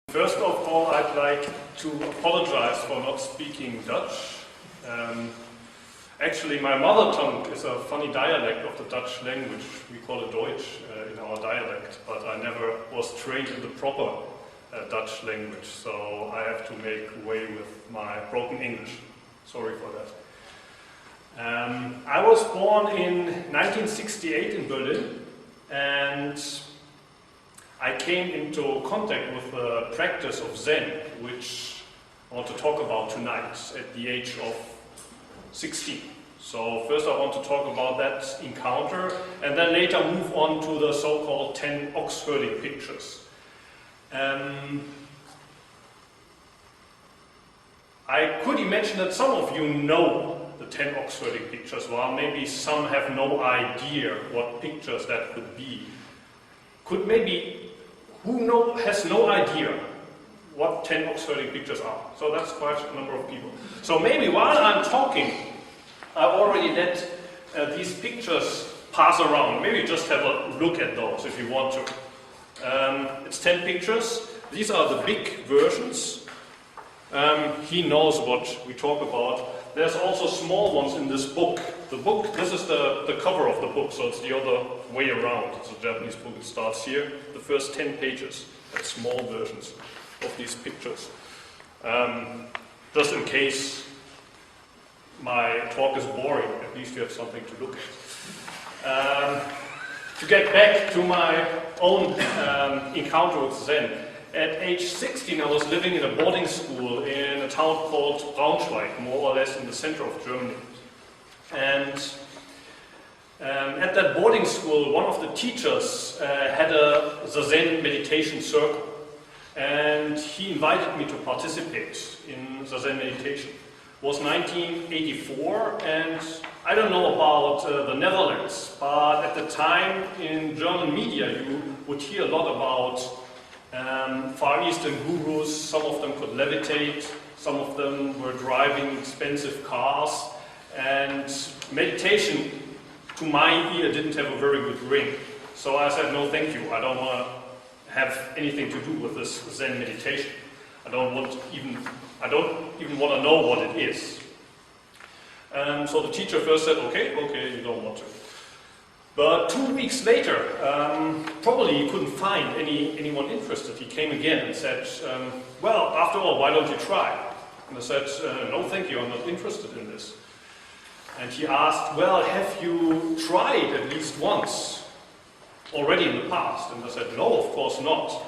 First of all, I'd like to apologize for not speaking Dutch. Actually, my mother tongue is a funny dialect of the Dutch language. We call it Deutsch in our dialect, but I never was trained in the proper Dutch language, so I have to make way with my broken English. Sorry for that. I was born in 1968 in Berlin, and I came into contact with the practice of Zen, which I want to talk about tonight at the age of 16. So first I want to talk about that encounter and then later move on to the so-called 10 ox-herding pictures. I could imagine that some of you know the 10 ox-herding pictures, while maybe some have no idea what pictures that could be. Who has no idea what 10 ox-herding pictures are? So that's quite a number of people. So maybe while I'm talking, I already let these pictures pass around. Maybe just have a look at those if you want to. It's 10 pictures. These are the big versions. He knows what we talk about. There's also small ones in this book. The book, this is the cover of the book, so it's the other way around. It's a Japanese book, it starts here. The first 10 pages, that's small versions of these pictures. Just in case my talk is boring, at least you have something to look at. To get back to my own encounter with Zen, at age 16 I was living in a boarding school in a town called Braunschweig, more or less in the center of Germany. And at that boarding school, one of the teachers had a Zen meditation circle, and he invited me to participate in the Zen meditation. It was 1984, and I don't know about the Netherlands, but at the time in German media you would hear a lot about Far Eastern gurus. Some of them could levitate, some of them were driving expensive cars, and meditation, to my ear, didn't have a very good ring. So I said, no thank you, I don't want to have anything to do with this Zen meditation. I don't even want to know what it is. So the teacher first said, okay, you don't want to. But 2 weeks later, probably he couldn't find anyone interested. He came again and said, well, after all, why don't you try? And I said, no thank you, I'm not interested in this. And he asked, well, have you tried at least once already in the past? And I said, no, of course not.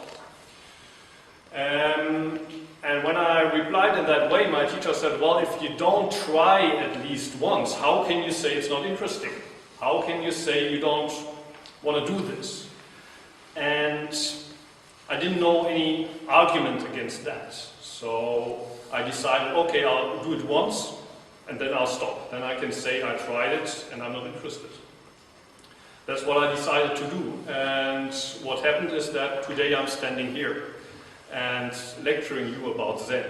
And when I replied in that way, my teacher said, well, if you don't try at least once, how can you say it's not interesting? How can you say you don't want to do this? And I didn't know any argument against that. So I decided, okay, I'll do it once, and then I'll stop. Then I can say I tried it and I'm not interested. That's what I decided to do. And what happened is that today I'm standing here and lecturing you about Zen.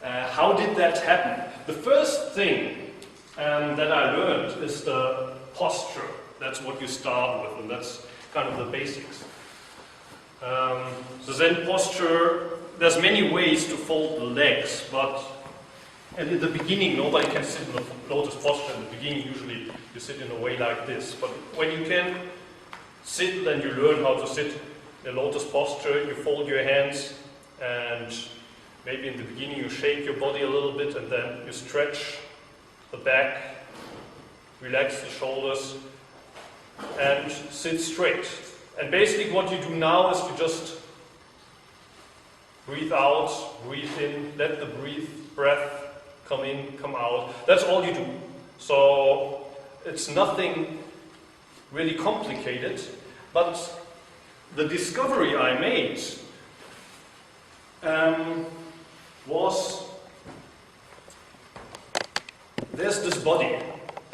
How did that happen? The first thing that I learned is the posture. That's what you start with, and that's kind of the basics. The Zen posture, there's many ways to fold the legs, but in the beginning nobody can sit in a lotus posture. In the beginning usually you sit in a way like this, but when you can sit, then you learn how to sit in a lotus posture. You fold your hands, and maybe in the beginning you shake your body a little bit, and then you stretch the back, relax the shoulders, and sit straight. And basically what you do now is you just breathe out, breathe in, let the breath come in, come out. That's all you do. So it's nothing really complicated, but the discovery I made was there's this body.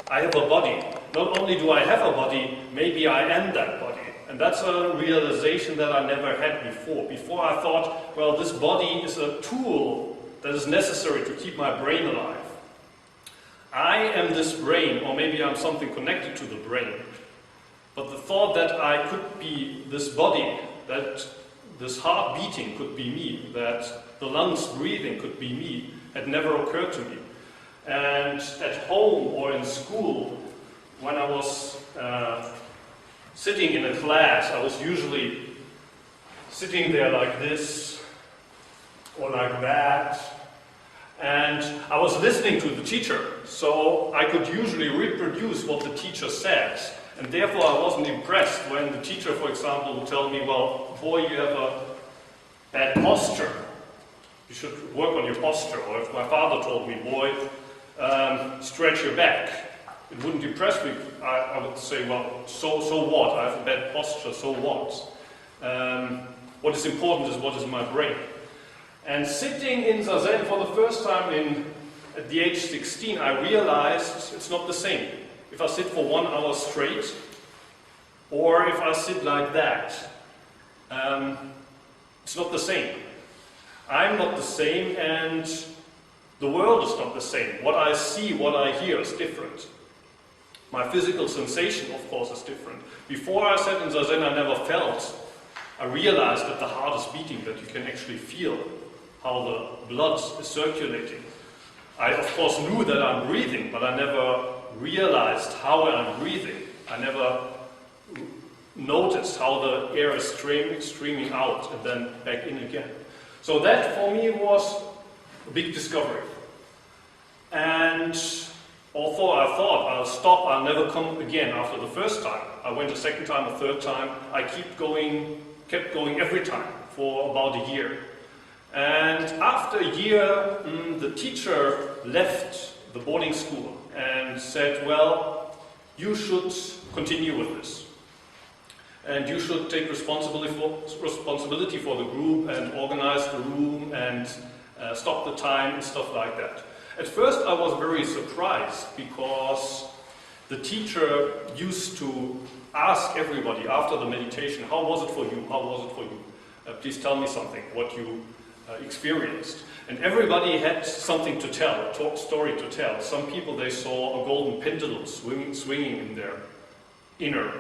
I have a body. Not only do I have a body, maybe I am that body. And that's a realization that I never had before. Before I thought, well, this body is a tool that is necessary to keep my brain alive. I am this brain, or maybe I'm something connected to the brain. But the thought that I could be this body, that this heart beating could be me, that the lungs breathing could be me, had never occurred to me. And at home or in school, when I was sitting in a class, I was usually sitting there like this, or like that, and I was listening to the teacher, so I could usually reproduce what the teacher said, and therefore I wasn't impressed when the teacher, for example, would tell me, well, boy, you have a bad posture, you should work on your posture. Or if my father told me, boy, stretch your back, it wouldn't impress me. I would say, well, so what? I have a bad posture, so what? What is important is what is in my brain. And sitting in Zazen for the first time at the age 16, I realized it's not the same. If I sit for 1 hour straight, or if I sit like that, it's not the same. I'm not the same, and the world is not the same. What I see, what I hear is different. My physical sensation, of course, is different. Before I sat in Zazen, I never felt. I realized that the heart is beating, that you can actually feel how the blood is circulating. I, of course, knew that I'm breathing, but I never realized how I'm breathing. I never noticed how the air is streaming out and then back in again. So that, for me, was a big discovery. And although I thought I'll stop, I'll never come again after the first time, I went a second time, a third time, I kept going every time for about a year. And after a year, the teacher left the boarding school and said, well, you should continue with this. And you should take responsibility for the group and organize the room and stop the time and stuff like that. At first I was very surprised because the teacher used to ask everybody after the meditation, how was it for you? How was it for you? Please tell me something, what you experienced. And everybody had something to tell, a story to tell. Some people, they saw a golden pendulum swinging in their inner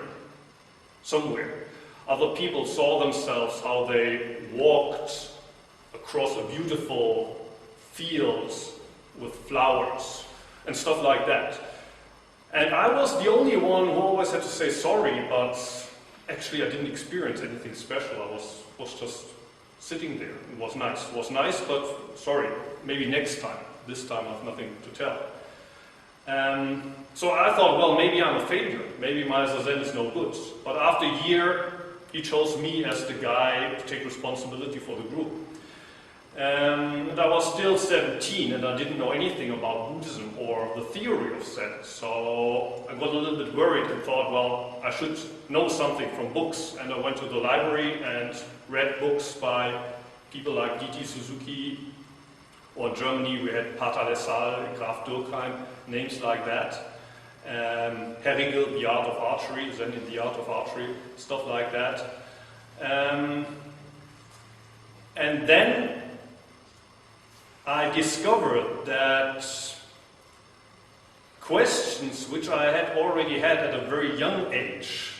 somewhere. Other people saw themselves how they walked across a beautiful field with flowers and stuff like that. And I was the only one who always had to say sorry, but actually I didn't experience anything special. I was just sitting there. It was nice. It was nice, but sorry, maybe next time. This time I have nothing to tell. So I thought, well, maybe I'm a failure. Maybe my Zazen is no good. But after a year, he chose me as the guy to take responsibility for the group. And I was still 17 and I didn't know anything about Buddhism or the theory of Zen. So I got a little bit worried and thought, well, I should know something from books. And I went to the library and read books by people like D.T. Suzuki, or in Germany we had Pater Lessal, Graf Durkheim, names like that. Herrigel, The Art of Archery, Zen in the Art of Archery, stuff like that. And then I discovered that questions which I had already had at a very young age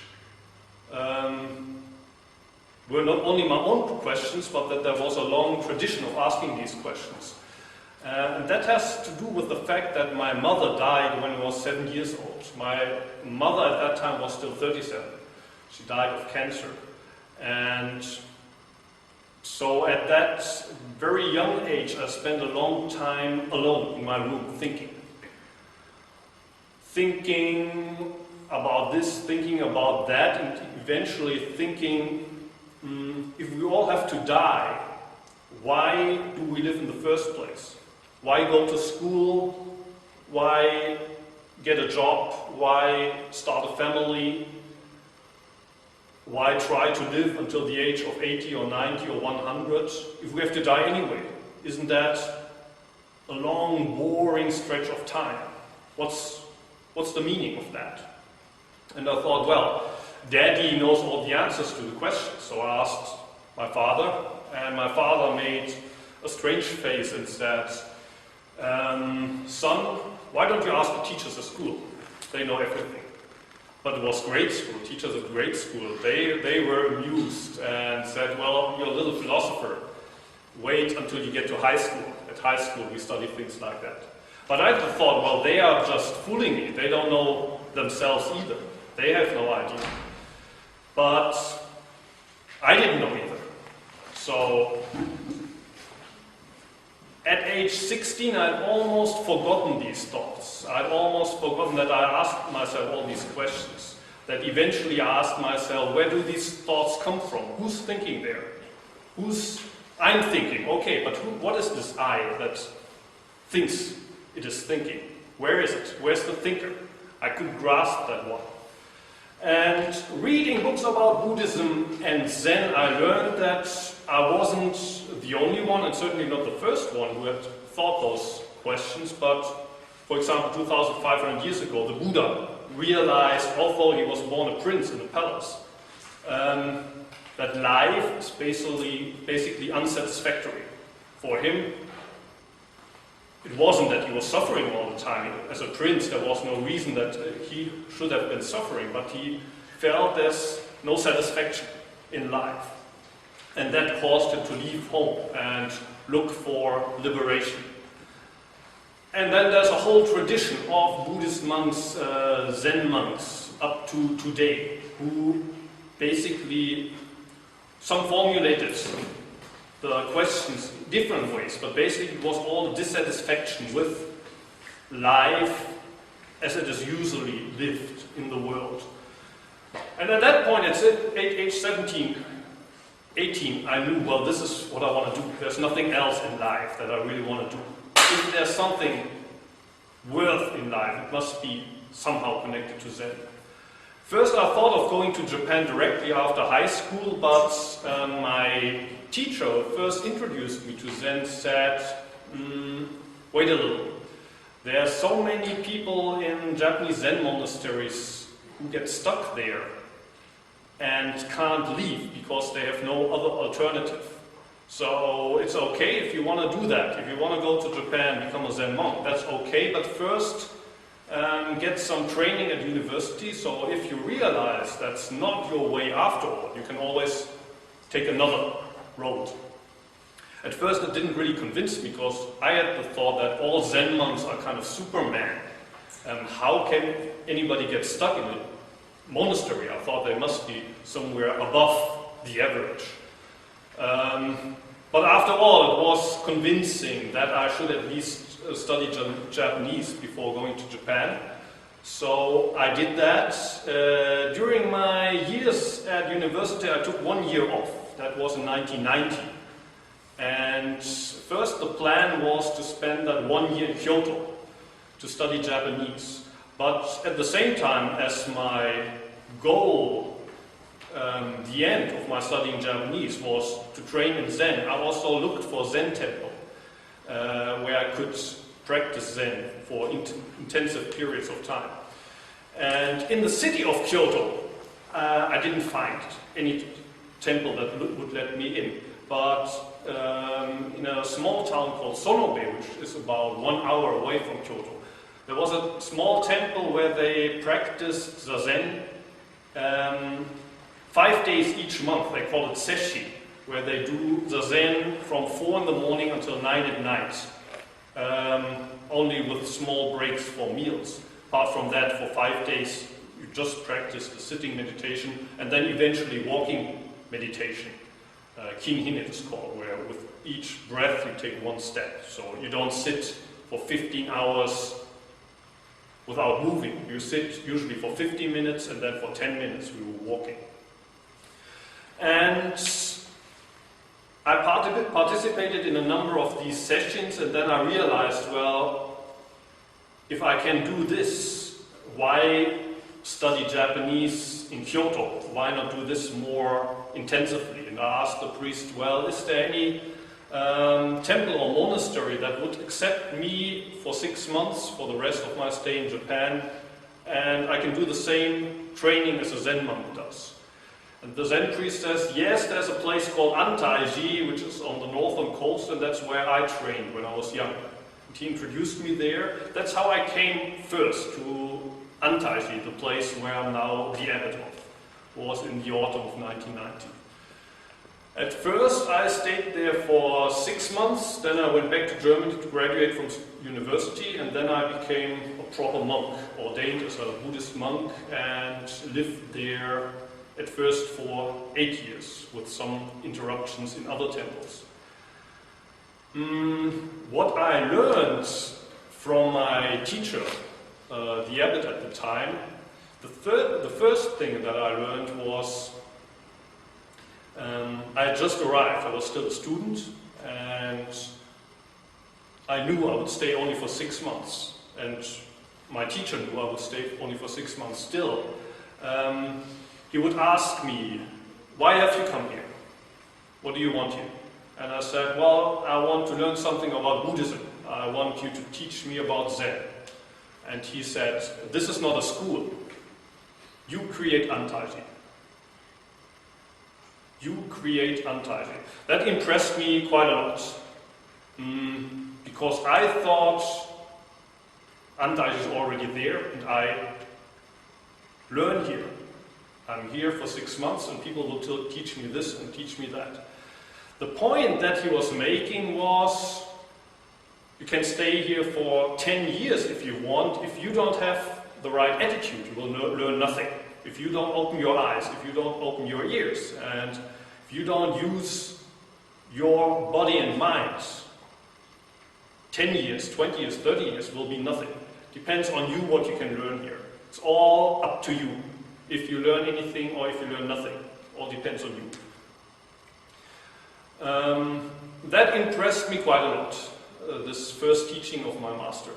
were not only my own questions, but that there was a long tradition of asking these questions. And that has to do with the fact that my mother died when I was 7 years old. My mother at that time was still 37. She died of cancer. And so at that very young age, I spent a long time alone in my room, thinking about this, thinking about that, and eventually thinking, if we all have to die, why do we live in the first place? Why go to school? Why get a job? Why start a family? Why try to live until the age of 80 or 90 or 100 if we have to die anyway? Isn't that a long, boring stretch of time? What's the meaning of that? And I thought, well, Daddy knows all the answers to the questions. So I asked my father, and my father made a strange face and said, son, why don't you ask the teachers at school? They know everything. But it was grade school, teachers at grade school. They were amused and said, well, you're a little philosopher. Wait until you get to high school. At high school we study things like that. But I thought, well, they are just fooling me. They don't know themselves either. They have no idea. But I didn't know either. So at age 16, I'd almost forgotten these thoughts. I'd almost forgotten that I asked myself all these questions. That eventually I asked myself, where do these thoughts come from? Who's thinking there? I'm thinking, okay, but what is this I that thinks it is thinking? Where is it? Where's the thinker? I couldn't grasp that one. And reading books about Buddhism and Zen, I learned that I wasn't the only one, and certainly not the first one, who had thought those questions. But, for example, 2,500 years ago, the Buddha realized, although he was born a prince in a palace, that life is basically unsatisfactory. For him, it wasn't that he was suffering all the time. As a prince, there was no reason that he should have been suffering, but he felt there's no satisfaction in life. And that caused him to leave home and look for liberation. And then there's a whole tradition of Buddhist monks, Zen monks, up to today, who basically, some formulated the questions different ways, but basically it was all the dissatisfaction with life as it is usually lived in the world. And at that point, at age 17, 18, I knew, well, this is what I want to do. There's nothing else in life that I really want to do. If there's something worth in life, it must be somehow connected to Zen. First, I thought of going to Japan directly after high school, but my teacher who first introduced me to Zen said, wait a little. There are so many people in Japanese Zen monasteries who get stuck there and can't leave because they have no other alternative. So it's okay if you want to do that. If you want to go to Japan, become a Zen monk, that's okay, but first get some training at university, so if you realize that's not your way after all, you can always take another road. At first it didn't really convince me, because I had the thought that all Zen monks are kind of Superman. How can anybody get stuck in a monastery? I thought they must be somewhere above the average. But after all, it was convincing that I should at least study Japanese before going to Japan. So I did that. During my years at university, I took 1 year off. That was in 1990. And first the plan was to spend that 1 year in Kyoto to study Japanese. But at the same time, as my goal, the end of my studying Japanese was to train in Zen, I also looked for Zen temple where I could practice Zen for intensive periods of time. And in the city of Kyoto, I didn't find any temple that would let me in. But in a small town called Sonobe, which is about 1 hour away from Kyoto, there was a small temple where they practiced Zazen 5 days each month. They call it Seshi, where they do Zazen from 4 in the morning until 9 at night, only with small breaks for meals. Apart from that, for 5 days, you just practice the sitting meditation and then eventually walking meditation. Kinhin it is called, where with each breath you take 1 step. So you don't sit for 15 hours without moving. You sit usually for 15 minutes and then for 10 minutes we were walking. And I participated in a number of these sessions, and then I realized, well, if I can do this, why study Japanese in Kyoto? Why not do this more intensively? And I asked the priest, well, is there any temple or monastery that would accept me for 6 months for the rest of my stay in Japan, and I can do the same training as a Zen monk does? And the Zen priest says, yes, there's a place called Antai-ji, which is on the northern coast, and that's where I trained when I was young. And he introduced me there. That's how I came first to Antaiji, the place where I'm now the abbot of, was in the autumn of 1990. At first I stayed there for 6 months, then I went back to Germany to graduate from university, and then I became a proper monk, ordained as a Buddhist monk, and lived there at first for 8 years, with some interruptions in other temples. What I learned from my teacher, the abbot at the time, the first thing that I learned was I had just arrived. I was still a student, and I knew I would stay only for 6 months, and my teacher knew I would stay only for 6 months still. He would ask me, "Why have you come here? What do you want here?" And I said, "Well, I want to learn something about Buddhism. I want you to teach me about Zen." And he said, "This is not a school. You create Antaiji. You create Antaiji." That impressed me quite a lot, because I thought Antaiji is already there, and I learn here. I'm here for 6 months, and people will teach me this and teach me that. The point that he was making was, you can stay here for 10 years if you want. If you don't have the right attitude, you will learn nothing. If you don't open your eyes, if you don't open your ears, and if you don't use your body and mind, 10 years, 20 years, 30 years will be nothing. Depends on you what you can learn here. It's all up to you. If you learn anything or if you learn nothing, all depends on you. That impressed me quite a lot, this first teaching of my master.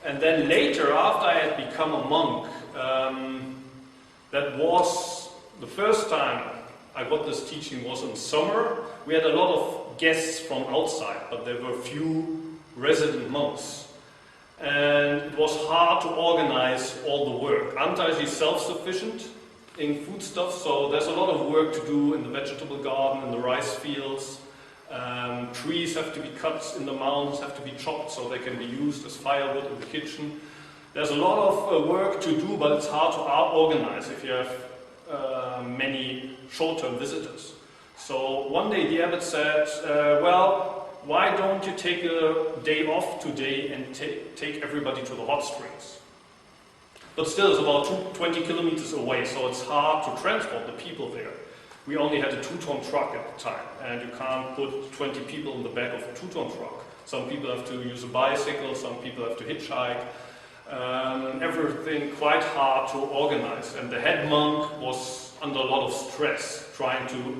And then later, after I had become a monk, that was the first time I got this teaching was in summer. We had a lot of guests from outside, but there were few resident monks. And it was hard to organize all the work. Antai-ji is self-sufficient in foodstuffs, so there's a lot of work to do in the vegetable garden, in the rice fields. Trees have to be cut in the mountains, have to be chopped so they can be used as firewood in the kitchen. There's a lot of work to do, but it's hard to organize if you have many short-term visitors. So one day the abbot said, well, why don't you take a day off today and take everybody to the hot springs? But still, it's about 20 kilometers away, so it's hard to transport the people there. We only had a 2-ton truck at the time, and you can't put 20 people in the back of a 2-ton truck. Some people have to use a bicycle, some people have to hitchhike. Everything quite hard to organize, and the head monk was under a lot of stress trying to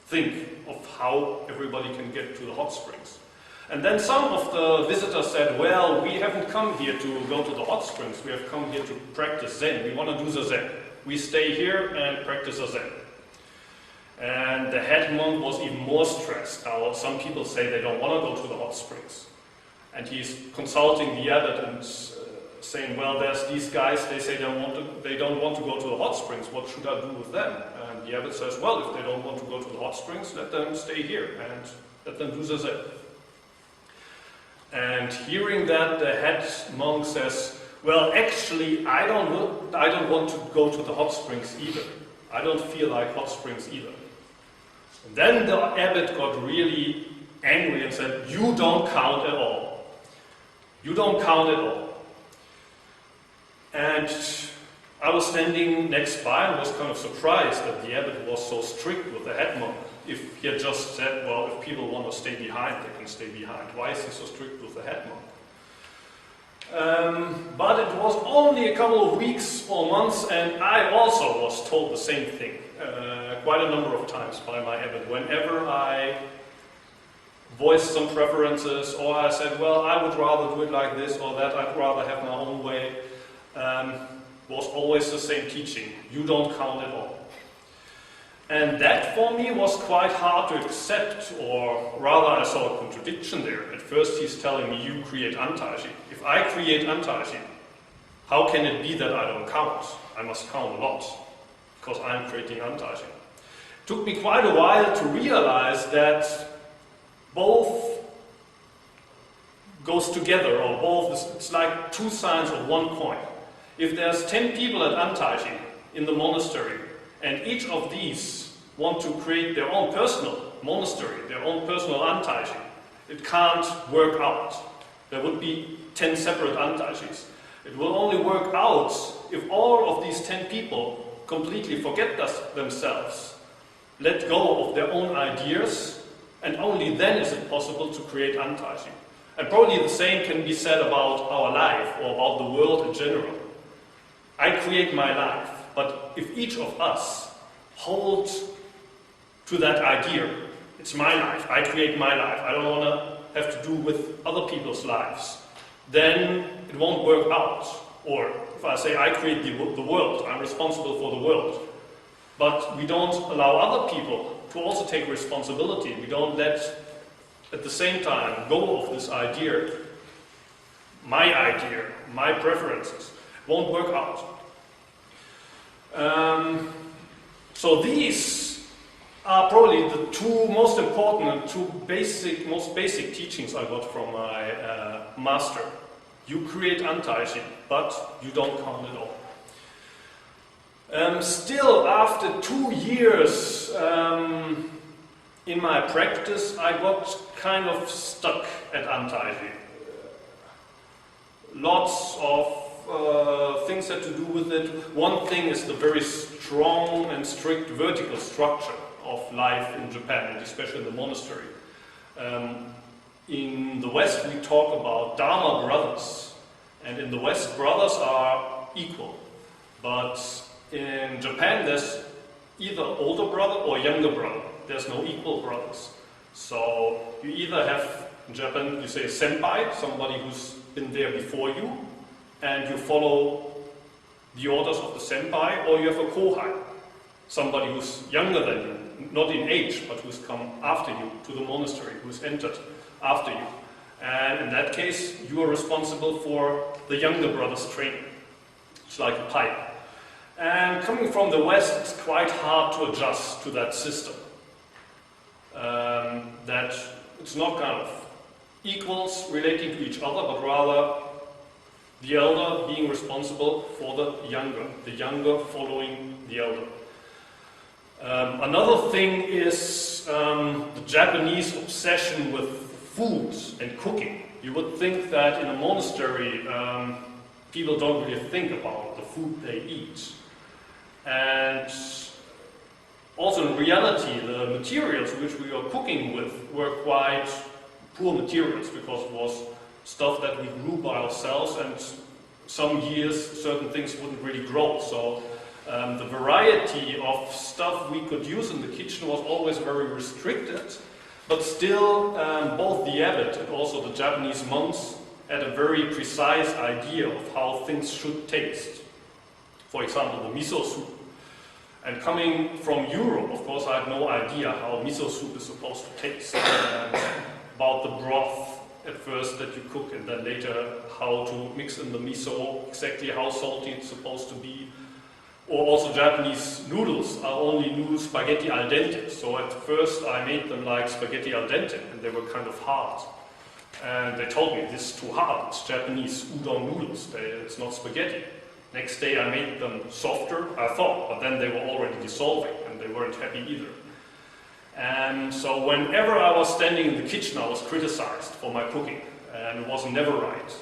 think of how everybody can get to the hot springs. And then some of the visitors said, well, we haven't come here to go to the hot springs, we have come here to practice Zen, we want to do the Zen. We stay here and practice the Zen. And the head monk was even more stressed. Now, some people say they don't want to go to the hot springs. And he's consulting the abbot and saying, well, there's these guys, they say they don't want to go to the hot springs, what should I do with them? And the abbot says, well, if they don't want to go to the hot springs, let them stay here and let them do the Zen. And hearing that, the head monk says, well, actually, I don't want to go to the hot springs either. I don't feel like hot springs either. And then the abbot got really angry and said, you don't count at all. You don't count at all. And I was standing next by and was kind of surprised that the abbot was so strict with the head monk. If he had just said, well, if people want to stay behind, they can stay behind. Why is he so strict with the head monk? But it was only a couple of weeks or months, and I also was told the same thing quite a number of times by my abbot. Whenever I voiced some preferences, or I said, well, I would rather do it like this or that, I'd rather have my own way, was always the same teaching. You don't count at all. And that for me was quite hard to accept, or rather I saw a contradiction there. At first he's telling me, you create Antaiji. If I create Antaiji, how can it be that I don't count? I must count a lot, because I'm creating Antaiji. It took me quite a while to realize that both goes together, or both, it's like two sides of one coin. If there's 10 people at Antaiji in the monastery, and each of these want to create their own personal monastery, their own personal Antaiji, it can't work out. There would be 10 separate Antaijis. It will only work out if all of these 10 people completely forget themselves, let go of their own ideas, and only then is it possible to create Antaiji. And probably the same can be said about our life or about the world in general. I create my life, but if each of us holds to that idea, it's my life, I create my life, I don't want to have to do with other people's lives, then it won't work out. Or if I say I create the world, I'm responsible for the world, but we don't allow other people to also take responsibility, we don't let at the same time go of this idea, my preferences, it won't work out. So these are probably the two most important and most basic teachings I got from my master. You create Antaiji, but you don't count it all. Still, after 2 years in my practice, I got kind of stuck at Antaiji. Lots of things had to do with it. One thing is the very strong and strict vertical structure of life in Japan, and especially in the monastery. In the West we talk about Dharma brothers, and in the West brothers are equal. But in Japan there's either older brother or younger brother. There's no equal brothers. So you either have, in Japan you say senpai, somebody who's been there before you, and you follow the orders of the senpai, or you have a kohai, somebody who's younger than you, not in age, but who's come after you to the monastery, who's entered after you. And in that case, you are responsible for the younger brother's training. It's like a pipe. And coming from the West, it's quite hard to adjust to that system. That it's not kind of equals relating to each other, but rather the elder being responsible for the younger following the elder. Another thing is the Japanese obsession with food and cooking. You would think that in a monastery people don't really think about the food they eat. And also in reality, the materials which we are cooking with were quite poor materials, because it was stuff that we grew by ourselves, and some years certain things wouldn't really grow. So the variety of stuff we could use in the kitchen was always very restricted, but still both the abbot and also the Japanese monks had a very precise idea of how things should taste. For example, the miso soup. And coming from Europe, of course, I had no idea how miso soup is supposed to taste. About the broth at first that you cook, and then later how to mix in the miso, exactly how salty it's supposed to be. Or also Japanese noodles are only noodles spaghetti al dente. So at first I made them like spaghetti al dente, and they were kind of hard. And they told me, this is too hard, it's Japanese udon noodles, it's not spaghetti. Next day I made them softer, I thought, but then they were already dissolving, and they weren't happy either. And so whenever I was standing in the kitchen, I was criticized for my cooking, and it was never right.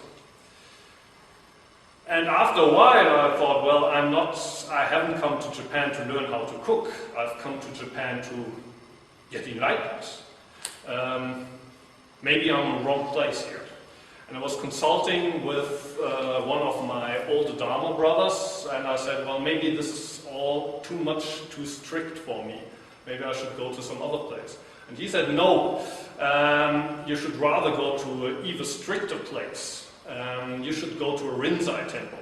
And after a while I thought, well, I haven't come to Japan to learn how to cook. I've come to Japan to get enlightened. Maybe I'm in the wrong place here. And I was consulting with one of my older Dharma brothers, and I said, well, maybe this is all too strict for me. Maybe I should go to some other place. And he said, no, you should rather go to an even stricter place. You should go to a Rinzai temple.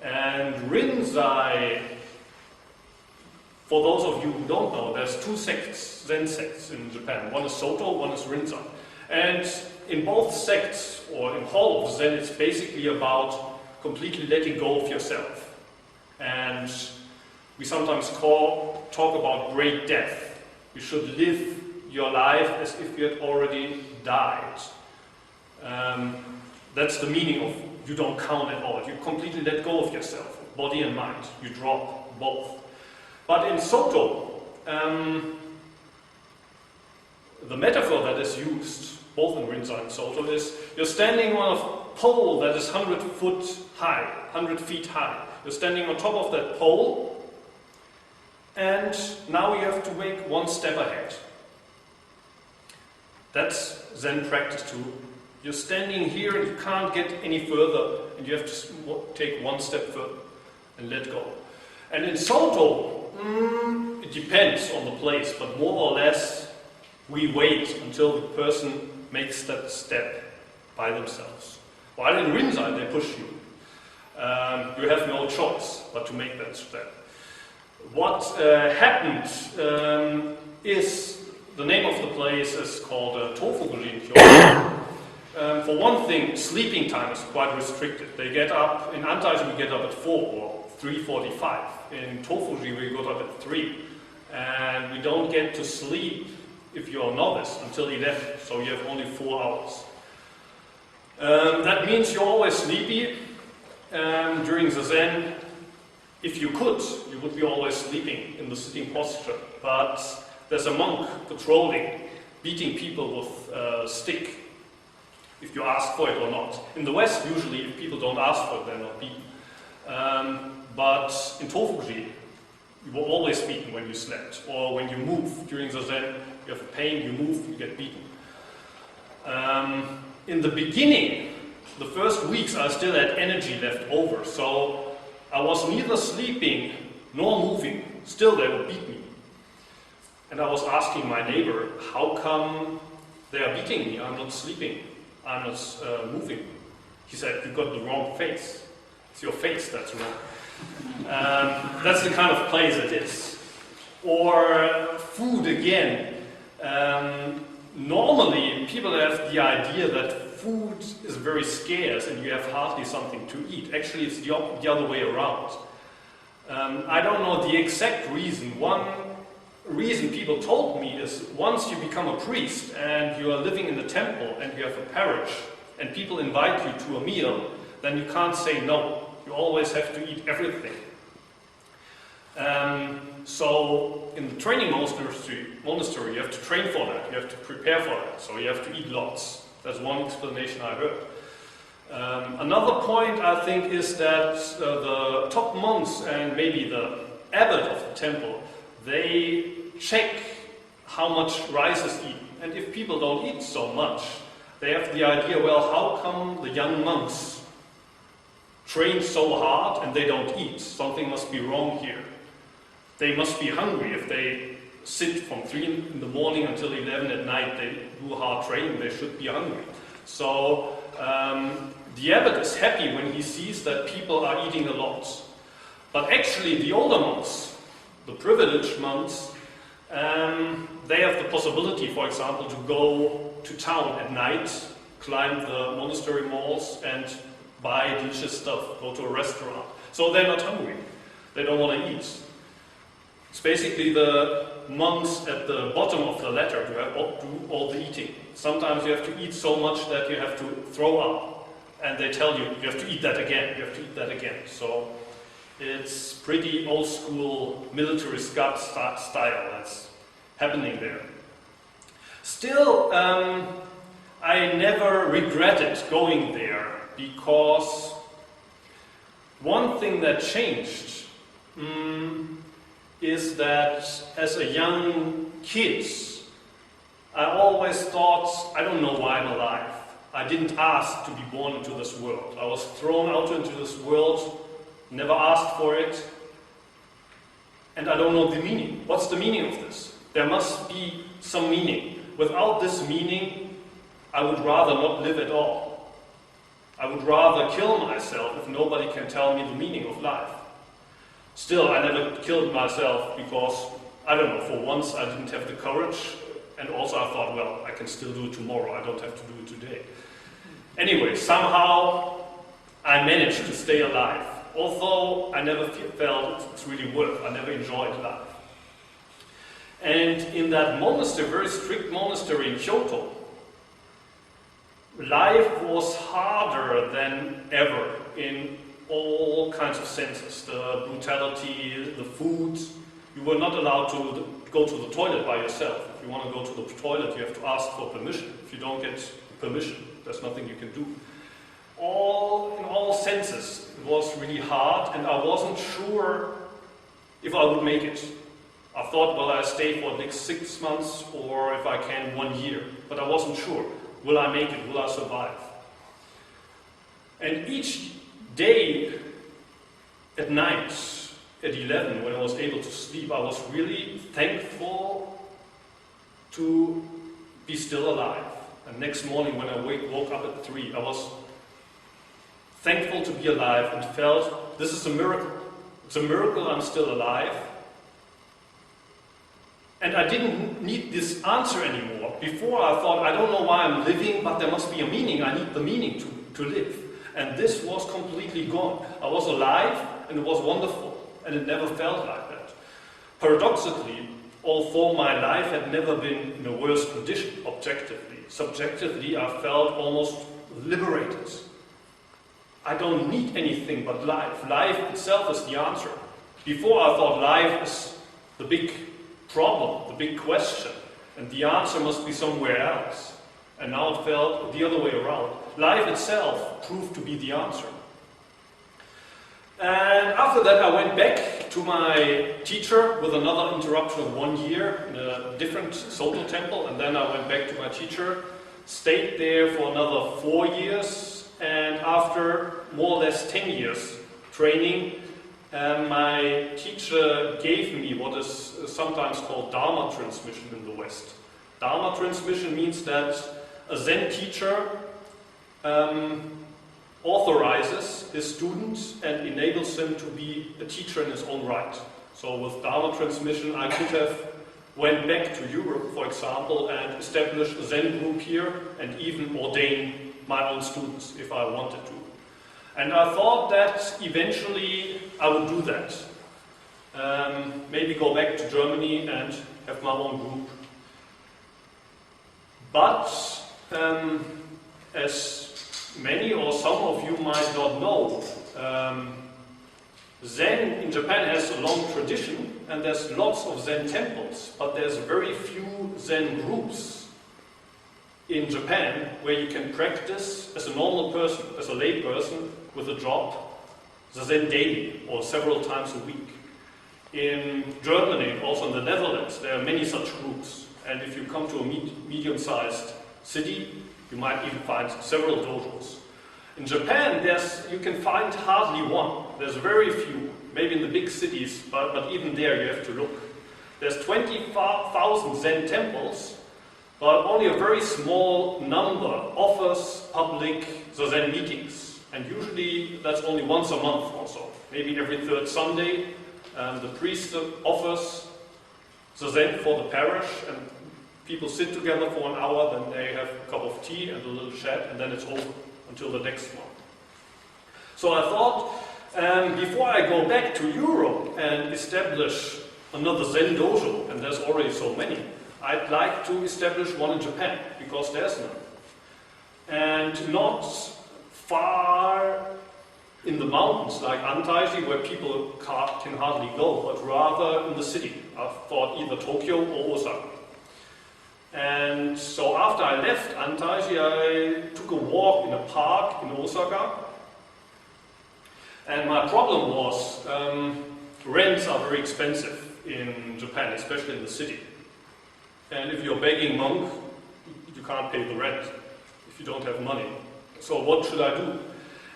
And Rinzai, for those of you who don't know, there's two sects, Zen sects in Japan. One is Soto, one is Rinzai. And in both sects, or in all of Zen, it's basically about completely letting go of yourself. And we sometimes talk about great death. You should live your life as if you had already died. That's the meaning of you don't count at all. You completely let go of yourself, body and mind. You drop both. But in Soto, the metaphor that is used, both in Rinzai and Soto, is you're standing on a pole that is 100 feet high. You're standing on top of that pole, and now you have to make one step ahead. That's Zen practice too. You're standing here and you can't get any further, and you have to take one step further and let go. And in Soto, it depends on the place, but more or less we wait until the person makes that step by themselves. While in Rinzai they push you. You have no choice but to make that step. What happened is, the name of the place is called Tofuguji in Kyoto. For one thing, sleeping time is quite restricted. They get up, in Antai-ji we get up at 4 or 3:45. In Tofuguji we got up at 3. And we don't get to sleep, if you're a novice, until 11, so you have only 4 hours. That means you're always sleepy. During the Zen, if you could, you would be always sleeping in the sitting posture. But there's a monk patrolling, beating people with a stick, if you ask for it or not. In the West, usually, if people don't ask for it, they're not beaten. But in Tofuguji, you were always beaten when you slept, or when you move. During the Zen, you have a pain, you move, you get beaten. In the beginning, the first weeks, I still had energy left over, so I was neither sleeping nor moving. Still, they would beat me. And I was asking my neighbor, how come they are beating me? I'm not sleeping. I'm not moving. He said, you've got the wrong face. It's your face that's wrong. That's the kind of place it is. Or food again. Normally, people have the idea that food is very scarce and you have hardly something to eat. Actually, it's the other way around. I don't know the exact reason. One reason people told me is once you become a priest and you are living in the temple and you have a parish and people invite you to a meal, then you can't say no. You always have to eat everything. So in the training monastery, you have to train for that, you have to prepare for that, so you have to eat lots. That's one explanation I heard. Another point I think is that the top monks and maybe the abbot of the temple, they check how much rice is eaten. And if people don't eat so much, they have the idea, well, how come the young monks train so hard and they don't eat? Something must be wrong here. They must be hungry. If they sit from 3 in the morning until 11 at night, they do hard training, they should be hungry. So the abbot is happy when he sees that people are eating a lot. But actually the older monks, the privileged monks, they have the possibility, for example, to go to town at night, climb the monastery walls and buy delicious stuff, go to a restaurant. So they're not hungry. They don't want to eat. It's basically the monks at the bottom of the ladder who do all the eating. Sometimes you have to eat so much that you have to throw up. And they tell you, you have to eat that again, you have to eat that again. So it's pretty old school military style that's happening there. Still, I never regretted going there because one thing that changed is that as a young kid, I always thought, I don't know why I'm alive. I didn't ask to be born into this world. I was thrown out into this world, never asked for it, and I don't know the meaning. What's the meaning of this? There must be some meaning. Without this meaning, I would rather not live at all. I would rather kill myself if nobody can tell me the meaning of life. Still, I never killed myself because, I don't know, for once I didn't have the courage, and also I thought, well, I can still do it tomorrow, I don't have to do it today. Anyway, somehow I managed to stay alive, although I never felt it's really worth, I never enjoyed life. And in that monastery, very strict monastery in Kyoto, life was harder than ever in all kinds of senses. The brutality, the food. You were not allowed to go to the toilet by yourself. If you want to go to the toilet, you have to ask for permission. If you don't get permission, there's nothing you can do. In all senses, it was really hard, and I wasn't sure if I would make it. I thought, will I stay for the next 6 months, or if I can 1 year? But I wasn't sure. Will I make it? Will I survive? And each day at night, at 11, when I was able to sleep, I was really thankful to be still alive. And next morning when I woke up at 3, I was thankful to be alive and felt this is a miracle. It's a miracle I'm still alive. And I didn't need this answer anymore. Before I thought, I don't know why I'm living, but there must be a meaning. I need the meaning to live. And this was completely gone. I was alive, and it was wonderful. And it never felt like that. Paradoxically, although my life had never been in a worse condition, objectively, subjectively I felt almost liberated. I don't need anything but life. Life itself is the answer. Before I thought life is the big problem, the big question, and the answer must be somewhere else. And now it felt the other way around. Life itself proved to be the answer. And after that I went back to my teacher with another interruption of 1 year in a different Soto temple, and then I went back to my teacher, stayed there for another 4 years, and after more or less 10 years training, my teacher gave me what is sometimes called Dharma Transmission in the West. Dharma Transmission means that a Zen teacher authorizes his students and enables him to be a teacher in his own right. So with Dharma Transmission I could have went back to Europe, for example, and established a Zen group here and even ordain my own students if I wanted to. And I thought that eventually I would do that. Maybe go back to Germany and have my own group. But as many or some of you might not know, Zen in Japan has a long tradition and there's lots of Zen temples, but there's very few Zen groups in Japan where you can practice as a normal person, as a lay person with a job, the Zen daily or several times a week. In Germany, also in the Netherlands, there are many such groups. And if you come to a medium-sized city, you might even find several dojos. In Japan, you can find hardly one. There's very few, maybe in the big cities, but even there you have to look. There's 20,000 Zen temples, but only a very small number offers public Zen meetings. And usually that's only once a month or so. Maybe every third Sunday, the priest offers Zen for the parish, and people sit together for an hour, then they have a cup of tea and a little chat, and then it's over until the next one. So I thought, before I go back to Europe and establish another Zen dojo, and there's already so many, I'd like to establish one in Japan, because there's none. And not far in the mountains, like Antaiji, where people can hardly go, but rather in the city. I thought either Tokyo or Osaka. And so after I left Antaiji, I took a walk in a park in Osaka. And my problem was, rents are very expensive in Japan, especially in the city. And if you're begging monk, you can't pay the rent if you don't have money. So what should I do?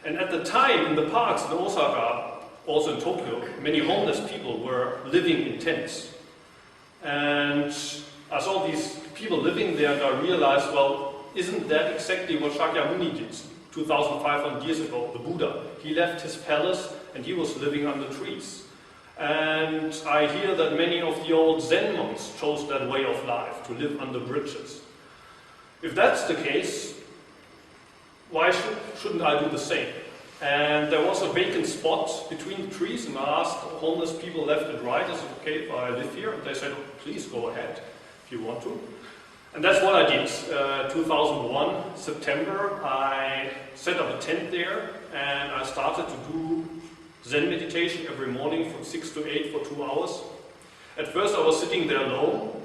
And at the time, in the parks in Osaka, also in Tokyo, many homeless people were living in tents. And I saw these people living there, and I realized, well, isn't that exactly what Shakyamuni did 2,500 years ago, the Buddha? He left his palace and he was living under trees. And I hear that many of the old Zen monks chose that way of life, to live under bridges. If that's the case, why shouldn't I do the same? And there was a vacant spot between the trees, and I asked homeless people left and right, is it okay if I live here? And they said, please go ahead if you want to. And that's what I did. 2001, September, I set up a tent there and I started to do Zen meditation every morning from 6 to 8 for 2 hours. At first I was sitting there alone,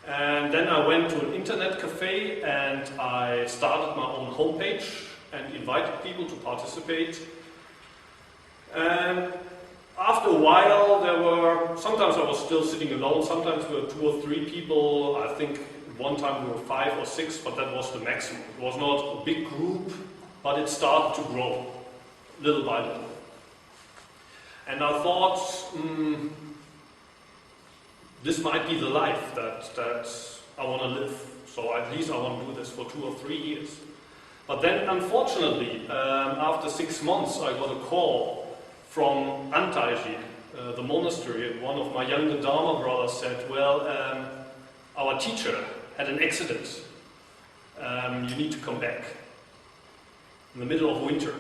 and then I went to an internet cafe and I started my own homepage and invited people to participate. And after a while, sometimes I was still sitting alone, sometimes there were 2 or 3 people. I think one time we were 5 or 6, but that was the maximum. It was not a big group, but it started to grow, little by little. And I thought, this might be the life that I want to live. So at least I want to do this for 2 or 3 years. But then, unfortunately, after 6 months, I got a call from Antai-ji, the monastery, and one of my younger Dharma brothers said, well, our teacher had an accident. You need to come back in the middle of winter.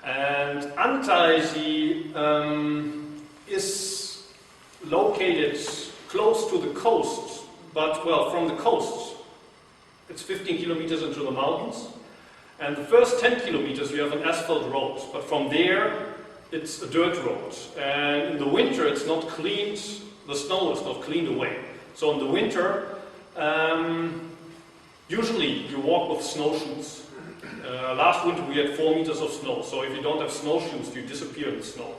And Antaiji is located close to the coast, but, well, from the coast, it's 15 kilometers into the mountains. And the first 10 kilometers, we have an asphalt road, but from there, it's a dirt road, and in the winter it's not cleaned, the snow is not cleaned away. So in the winter, usually you walk with snowshoes. Last winter we had 4 meters of snow, so if you don't have snowshoes, you disappear in the snow.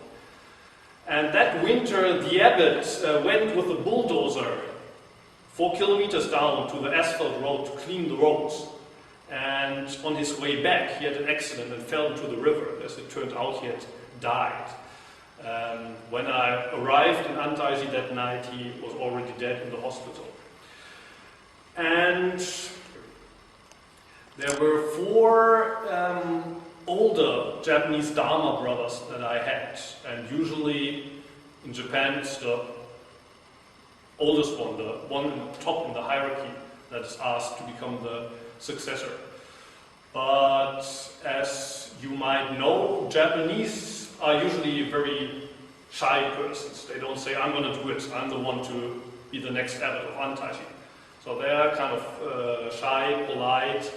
And that winter the Abbot went with a bulldozer 4 kilometers down to the asphalt road to clean the roads. And on his way back he had an accident and fell into the river. As it turned out, he had died. When I arrived in Antaiji that night, he was already dead in the hospital. And there were 4 older Japanese Dharma brothers that I had. And usually in Japan it's the oldest one, the one in the top in the hierarchy that is asked to become the successor. But as you might know, Japanese are usually very shy persons. They don't say, I'm going to do it, I'm the one to be the next abbot of Antaiji. So they are kind of shy, polite.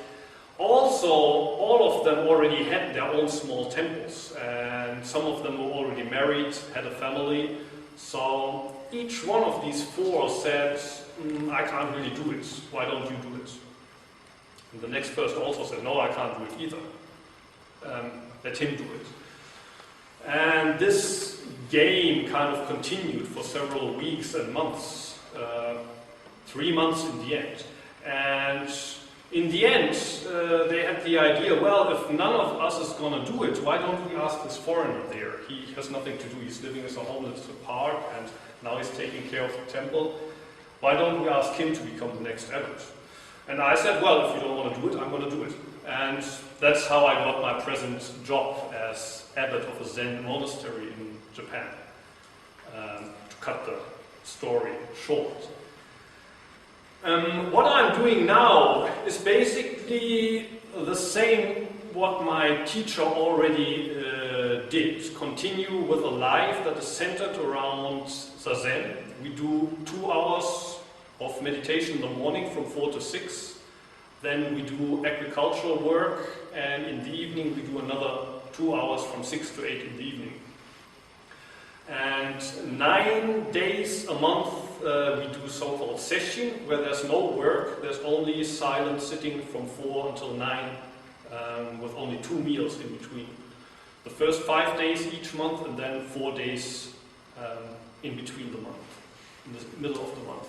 Also, all of them already had their own small temples, and some of them were already married, had a family. So each one of these 4 said, I can't really do it, why don't you do it? And the next person also said, no, I can't do it either. Let him do it. And this game kind of continued for several weeks and months, 3 months in the end. And in the end, they had the idea, well, if none of us is going to do it, why don't we ask this foreigner there? He has nothing to do, he's living as a homeless in a park, and now he's taking care of the temple. Why don't we ask him to become the next abbot? And I said, well, if you don't want to do it, I'm going to do it. And that's how I got my present job as abbot of a Zen monastery in Japan, to cut the story short. What I'm doing now is basically the same what my teacher already did. Continue with a life that is centered around Zazen. We do 2 hours of meditation in the morning from 4 to 6. Then we do agricultural work, and in the evening we do another 2 hours from 6 to 8 in the evening. And 9 days a month we do so-called sesshin, where there's no work, there's only silent sitting from 4 until 9, with only 2 meals in between. The first 5 days each month, and then 4 days in between the month, in the middle of the month.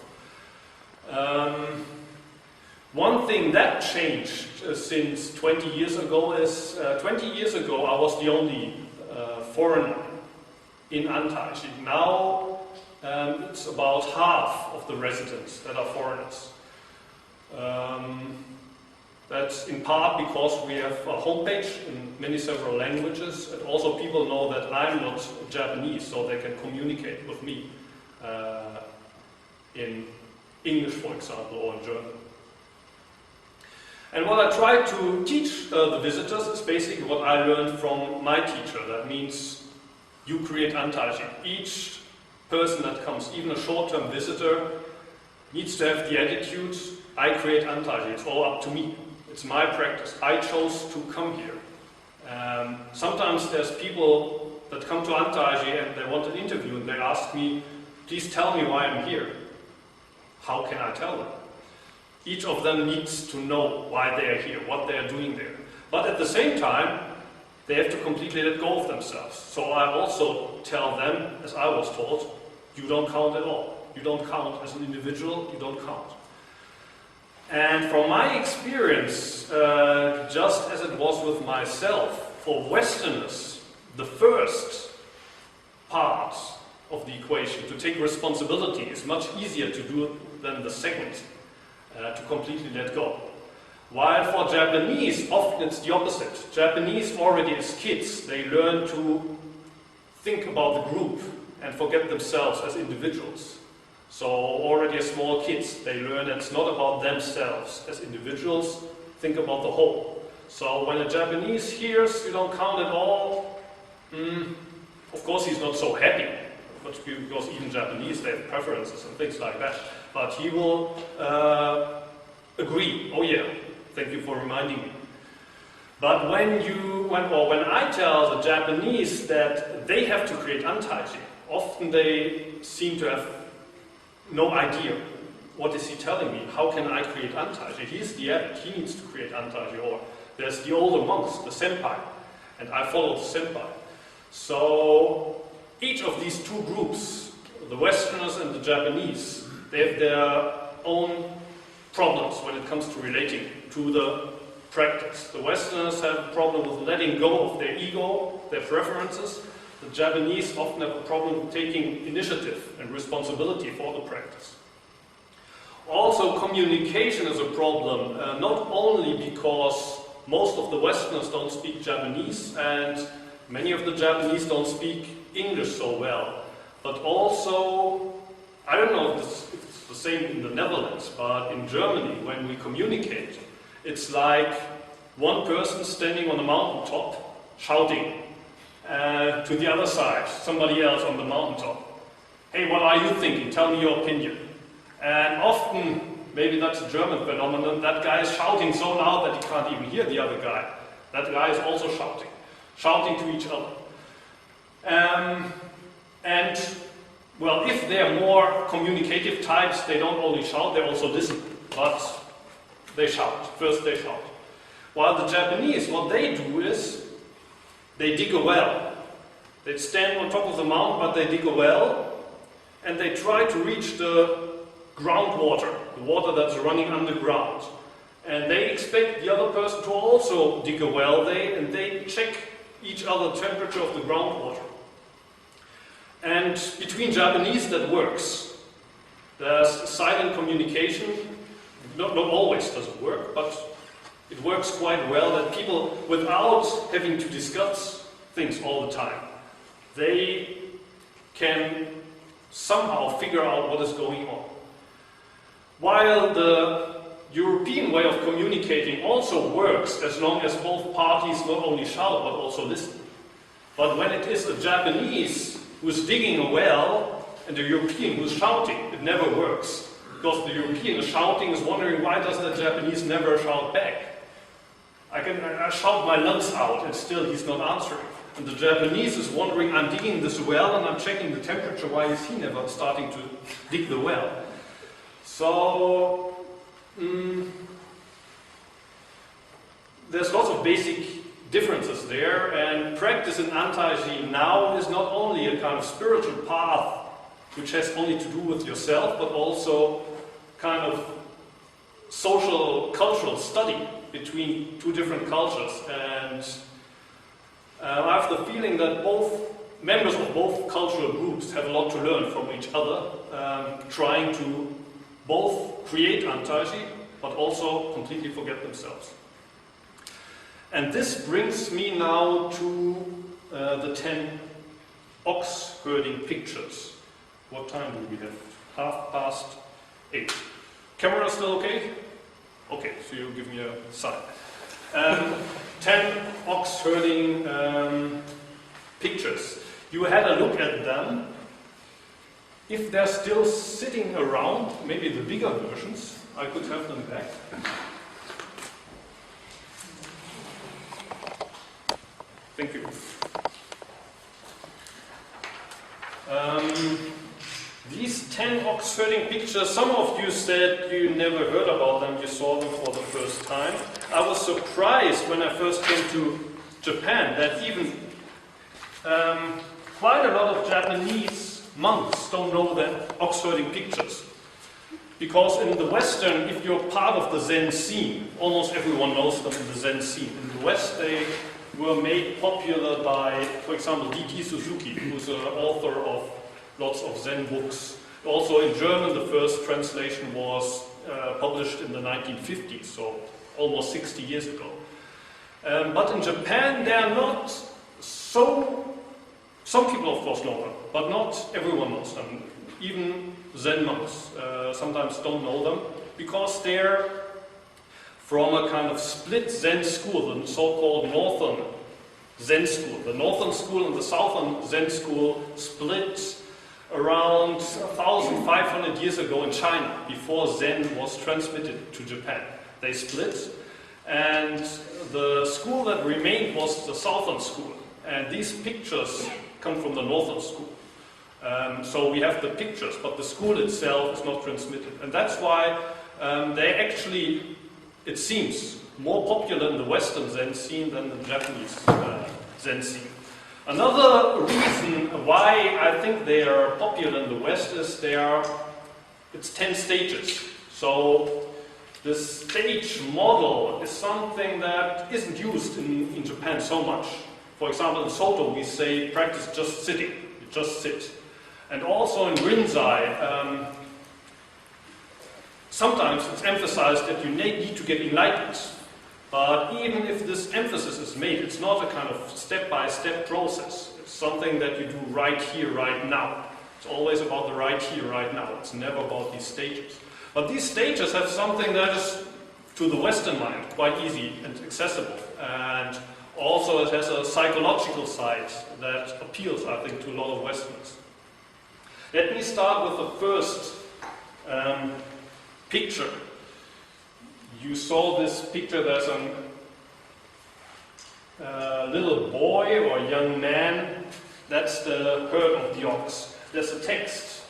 One thing that changed since 20 years ago is, 20 years ago I was the only foreigner in Antaiji. Now it's about half of the residents that are foreigners. That's in part because we have a homepage in several languages, and also people know that I'm not Japanese, so they can communicate with me in English, for example, or in German. And what I try to teach the visitors is basically what I learned from my teacher. That means you create Antaiji. Each person that comes, even a short-term visitor, needs to have the attitude, I create Antaiji, it's all up to me. It's my practice. I chose to come here. Sometimes there's people that come to Antaiji and they want an interview and they ask me, please tell me why I'm here. How can I tell them? Each of them needs to know why they are here, what they are doing there. But at the same time, they have to completely let go of themselves. So I also tell them, as I was taught, you don't count at all. You don't count as an individual, you don't count. And from my experience, just as it was with myself, for Westerners, the first part of the equation, to take responsibility, is much easier to do than the second, to completely let go. While for Japanese, often it's the opposite. Japanese already as kids, they learn to think about the group and forget themselves as individuals. So already as small kids, they learn it's not about themselves as individuals, think about the whole. So when a Japanese hears you don't count at all, of course he's not so happy, because even Japanese, they have preferences and things like that. But he will agree, oh yeah, thank you for reminding me. But when I tell the Japanese that they have to create Antaiji, often they seem to have no idea. What is he telling me? How can I create Antaiji? He's the abbot, he needs to create Antaiji. Or there's the older monks, the senpai, and I follow the senpai. So each of these two groups, the Westerners and the Japanese, they have their own problems when it comes to relating to the practice. The Westerners have a problem with letting go of their ego, their preferences. The Japanese often have a problem with taking initiative and responsibility for the practice. Also, communication is a problem, not only because most of the Westerners don't speak Japanese and many of the Japanese don't speak English so well, but also, I don't know if it's the same in the Netherlands, but in Germany, when we communicate, it's like one person standing on a mountaintop shouting to the other side, somebody else on the mountaintop. Hey, what are you thinking? Tell me your opinion. And often, maybe that's a German phenomenon, that guy is shouting so loud that he can't even hear the other guy. That guy is also shouting to each other. And, well, if they're more communicative types, they don't only shout, they also listen. But they shout. First they shout. While the Japanese, what they do is, they dig a well. They stand on top of the mountain, but they dig a well, and they try to reach the groundwater, the water that's running underground. And they expect the other person to also dig a well, and they check each other temperature of the groundwater. And between Japanese that works. There's silent communication. Not always does it work, but it works quite well that people, without having to discuss things all the time, they can somehow figure out what is going on. While the European way of communicating also works as long as both parties not only shout but also listen. But when it is a Japanese who is digging a well and a European who is shouting, it never works. Because the European is shouting, is wondering why does the Japanese never shout back? I shout my lungs out and still he's not answering. And the Japanese is wondering, I'm digging this well and I'm checking the temperature, why is he never starting to dig the well? So, there's lots of basic differences there, and practice in Antai-ji now is not only a kind of spiritual path which has only to do with yourself, but also kind of social, cultural study between two different cultures. And I have the feeling that both members of both cultural groups have a lot to learn from each other, trying to both create Antaiji, but also completely forget themselves. And this brings me now to the 10 ox herding pictures. What time do we have? 8:30. Camera still okay? Okay, so you give me a sign. 10 ox herding pictures. You had a look at them. If they're still sitting around, maybe the bigger versions, I could have them back. Thank you. These 10 ox herding pictures, some of you said you never heard about them, you saw them for the first time. I was surprised when I first came to Japan that even quite a lot of Japanese monks don't know the ox herding pictures. Because in the Western, if you're part of the Zen scene, almost everyone knows them in the Zen scene. In the West, they were made popular by, for example, D.T. Suzuki, who's an author of lots of Zen books. Also in German, the first translation was published in the 1950s, so almost 60 years ago. But in Japan, they are not so... Some people, of course, know them, but not everyone knows them. Even Zen monks sometimes don't know them, because they're from a kind of split Zen school, the so-called Northern Zen school. The Northern school and the Southern Zen school split around 1,500 years ago in China, before Zen was transmitted to Japan. They split, and the school that remained was the Southern school. And these pictures come from the Northern school. So we have the pictures, but the school itself is not transmitted. And that's why they actually, it seems, more popular in the Western Zen scene than the Japanese Zen scene. Another reason why I think they are popular in the West is it's 10 stages. So the stage model is something that isn't used in Japan so much. For example, in Soto we say practice just sitting, you just sit. And also in Rinzai, sometimes it's emphasized that you need to get enlightened. But even if this emphasis is made, it's not a kind of step-by-step process. It's something that you do right here, right now. It's always about the right here, right now. It's never about these stages. But these stages have something that is, to the Western mind, quite easy and accessible. And also it has a psychological side that appeals, I think, to a lot of Westerners. Let me start with the first picture. You saw this picture, there's a little boy or young man. That's the herd of the ox. There's a text.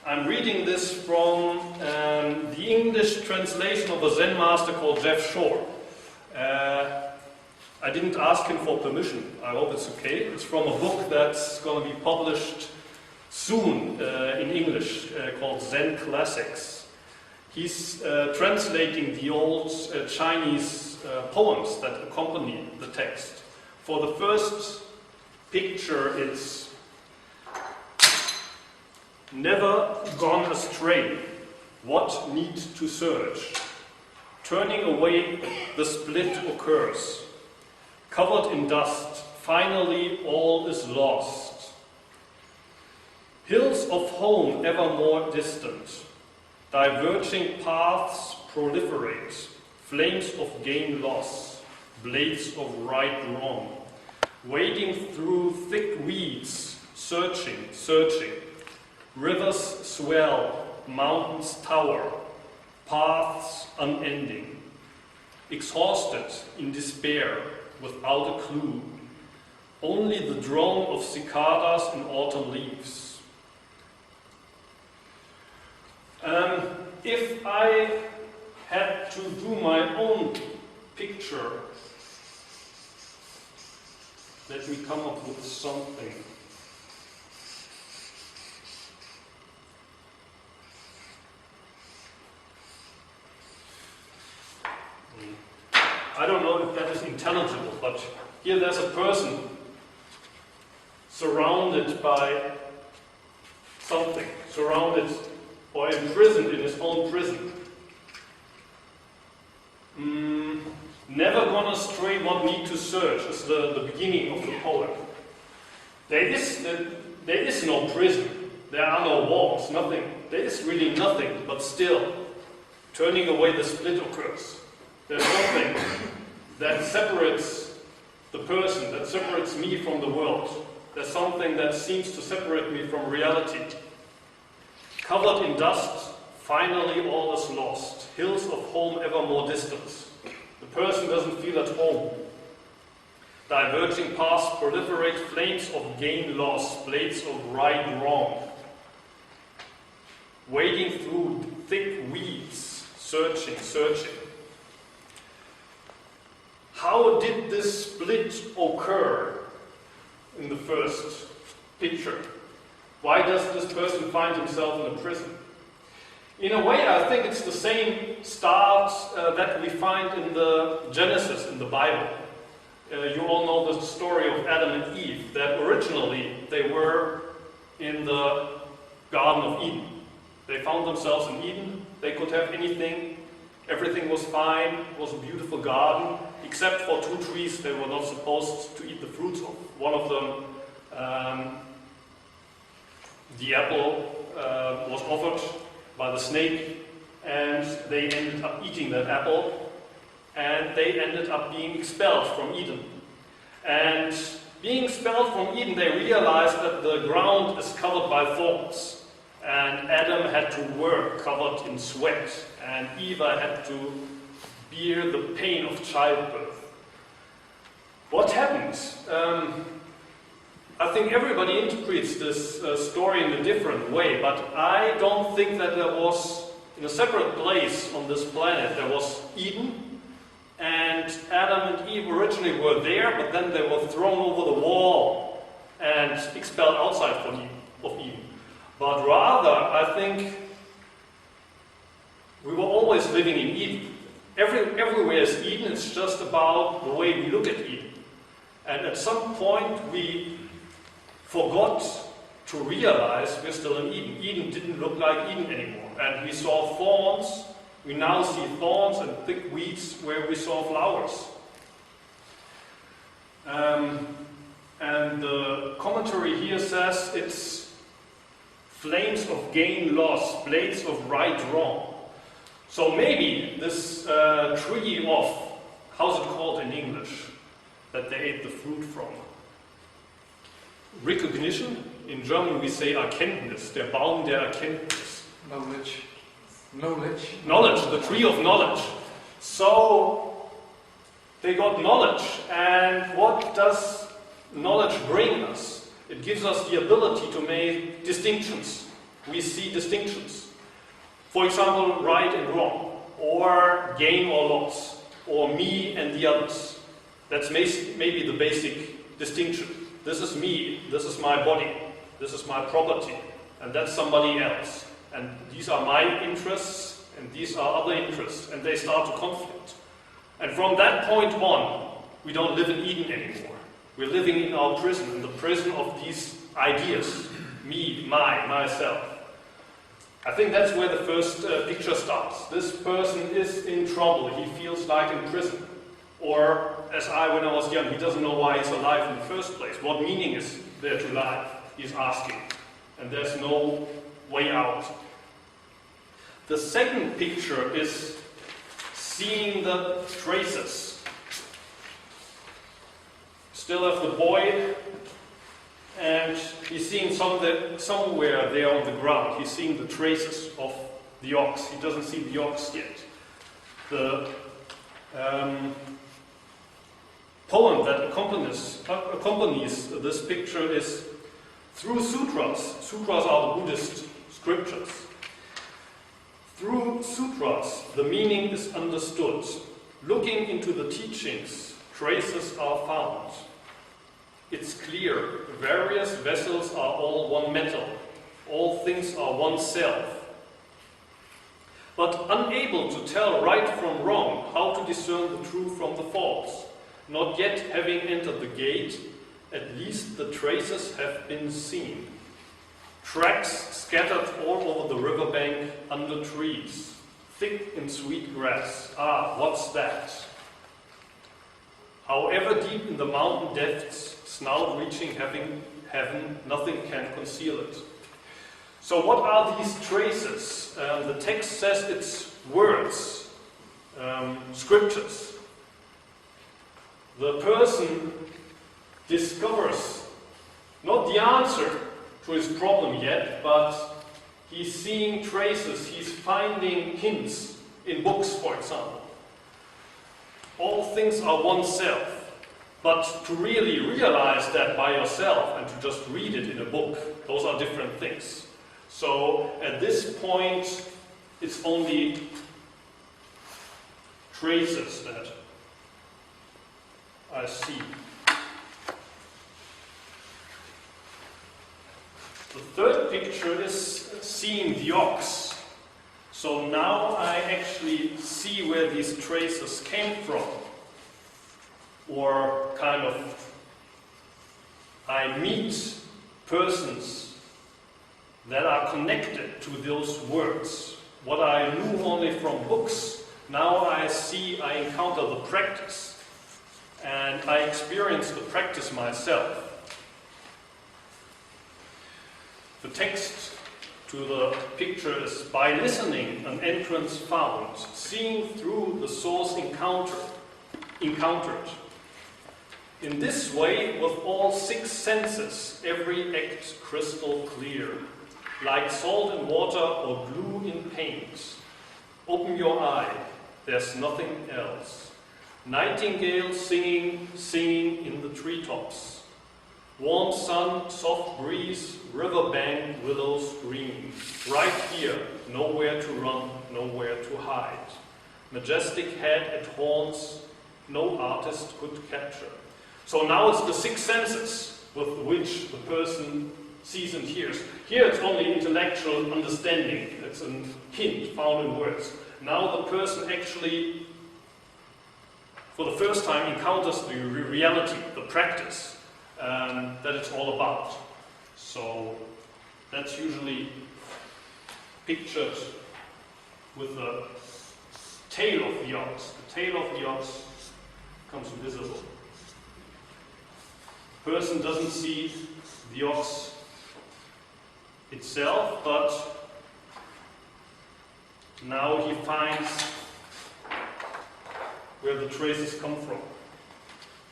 I'm reading this from the English translation of a Zen master called Jeff Shore. I didn't ask him for permission. I hope it's okay. It's from a book that's going to be published soon in English called Zen Classics. He's translating the old Chinese poems that accompany the text. For the first picture, it's never gone astray, what need to search? Turning away, the split occurs. Covered in dust, finally all is lost. Hills of home ever more distant. Diverging paths proliferate, flames of gain loss, blades of right wrong, wading through thick weeds, searching, rivers swell, mountains tower, paths unending, exhausted in despair, without a clue, only the drone of cicadas in autumn leaves. If I had to do my own picture, let me come up with something. I don't know if that is intelligible, but here there's a person surrounded by something, surrounded or imprisoned in his own prison. Never gone astray, what need to search is the beginning of the poem. There is no prison, there are no walls, nothing. There is really nothing, but still, turning away the split occurs. There's something that separates the person, that separates me from the world. There's something that seems to separate me from reality. Covered in dust, finally all is lost. Hills of home ever more distant. The person doesn't feel at home. Diverging paths proliferate, flames of gain loss, blades of right wrong. Wading through thick weeds, searching. How did this split occur in the first picture? Why does this person find himself in a prison? In a way, I think it's the same start that we find in the Genesis in the Bible. You all know the story of Adam and Eve, that originally they were in the Garden of Eden. They found themselves in Eden. They could have anything. Everything was fine. It was a beautiful garden, except for 2 trees they were not supposed to eat the fruits of. One of them, the apple, was offered by the snake, and they ended up eating that apple, and they ended up being expelled from Eden. And being expelled from Eden, they realized that the ground is covered by thorns, and Adam had to work covered in sweat, and Eva had to bear the pain of childbirth. What happened? I think everybody interprets this story in a different way, but I don't think that there was, in a separate place on this planet, there was Eden, and Adam and Eve originally were there, but then they were thrown over the wall and expelled outside of Eden. But rather, I think we were always living in Eden. Everywhere is Eden, it's just about the way we look at Eden. And at some point we forgot to realize we're still in Eden. Eden didn't look like Eden anymore. And we saw thorns. We now see thorns and thick weeds where we saw flowers. And the commentary here says it's flames of gain loss, blades of right wrong. So maybe this tree of, how's it called in English, that they ate the fruit from? Recognition. In German we say Erkenntnis, der Baum der Erkenntnis. Knowledge, the tree of knowledge. So they got knowledge, and what does knowledge bring us? It gives us the ability to make distinctions. We see distinctions. For example, right and wrong, or gain or loss, or me and the others. That's maybe the basic distinction. This is me, this is my body, this is my property, and that's somebody else. And these are my interests, and these are other interests, and they start to conflict. And from that point on, we don't live in Eden anymore. We're living in our prison, in the prison of these ideas. Me, myself. I think that's where the first picture starts. This person is in trouble, he feels like in prison. Or, as when I was young, he doesn't know why he's alive in the first place. What meaning is there to life? He's asking. And there's no way out. The second picture is seeing the traces. Still have the boy, and he's seeing somewhere there on the ground. He's seeing the traces of the ox. He doesn't see the ox yet. The poem that accompanies this picture is through sutras. Sutras are the Buddhist scriptures. Through sutras, the meaning is understood. Looking into the teachings, traces are found. It's clear, various vessels are all one metal. All things are one self. But unable to tell right from wrong, how to discern the true from the false. Not yet having entered the gate, at least the traces have been seen. Tracks scattered all over the riverbank under trees, thick in sweet grass. Ah, what's that? However deep in the mountain depths, snout reaching heaven, nothing can conceal it. So what are these traces? The text says it's words, scriptures. The person discovers not the answer to his problem yet, but he's seeing traces, he's finding hints in books, for example. All things are one self. But to really realize that by yourself and to just read it in a book, those are different things. So at this point, it's only traces that I see. The third picture is seeing the ox. So now I actually see where these traces came from. Or kind of, I meet persons that are connected to those words. What I knew only from books, now I encounter the practice. And I experience the practice myself. The text to the picture is, by listening, an entrance found, seeing through the source encountered. In this way, with all 6 senses, every act crystal clear, like salt in water or glue in paint. Open your eye, there's nothing else. Nightingale singing in the treetops. Warm sun, soft breeze, riverbank, willows green. Right here, nowhere to run, nowhere to hide. Majestic head and horns, no artist could capture. So now it's the 6 senses with which the person sees and hears. Here it's only intellectual understanding. It's a hint found in words. Now the person actually, for the first time, encounters the reality, the practice that it's all about. So that's usually pictured with the tail of the ox. The tail of the ox becomes visible. The person doesn't see the ox itself, but now he finds where the traces come from.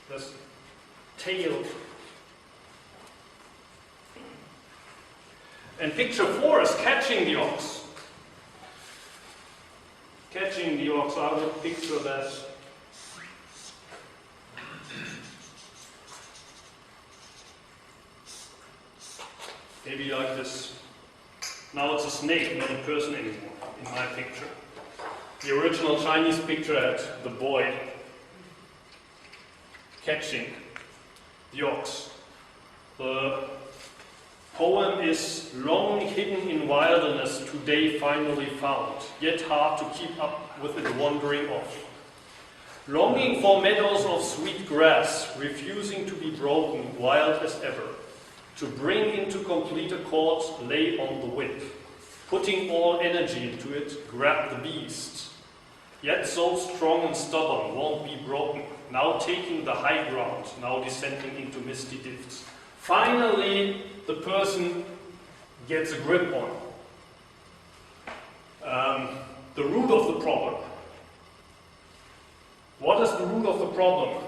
This tail. And picture 4 is catching the ox. Catching the ox, I would picture that maybe like this. Now it's a snake, not a person anymore, in my picture. The original Chinese picture had the boy catching the ox. The poem is long hidden in wilderness, today finally found, yet hard to keep up with it wandering off. Longing for meadows of sweet grass, refusing to be broken, wild as ever. To bring into complete accord, lay on the whip. Putting all energy into it, grab the beast. Yet so strong and stubborn, won't be broken. Now taking the high ground, now descending into misty depths. Finally, the person gets a grip on the root of the problem. What is the root of the problem?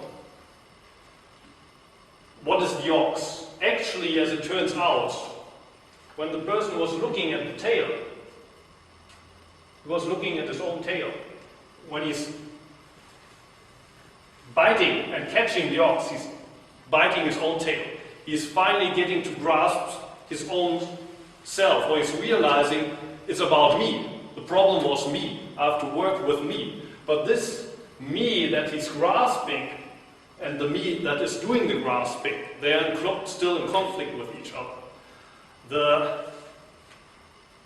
What is the ox? Actually, as it turns out, when the person was looking at the tail, he was looking at his own tail. When he's biting and catching the ox, he's biting his own tail. He's finally getting to grasp his own self, or he's realizing it's about me. The problem was me. I have to work with me. But this me that he's grasping and the me that is doing the grasping, they are still in conflict with each other. The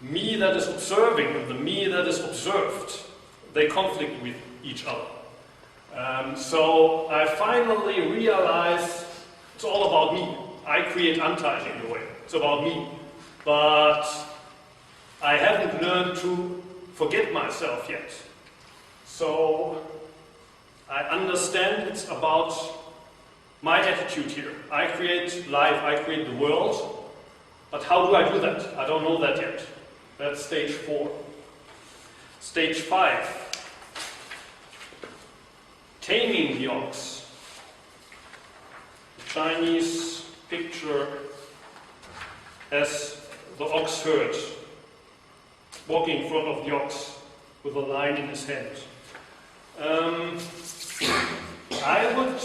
me that is observing and the me that is observed, they conflict with each other. So I finally realized it's all about me. I create Antai-ji in a way. It's about me. But I haven't learned to forget myself yet. So I understand it's about my attitude here. I create life, I create the world. But how do I do that? I don't know that yet. That's stage 4. Stage 5. Taming the ox. The Chinese picture as the ox herd walking in front of the ox with a line in his hand. I would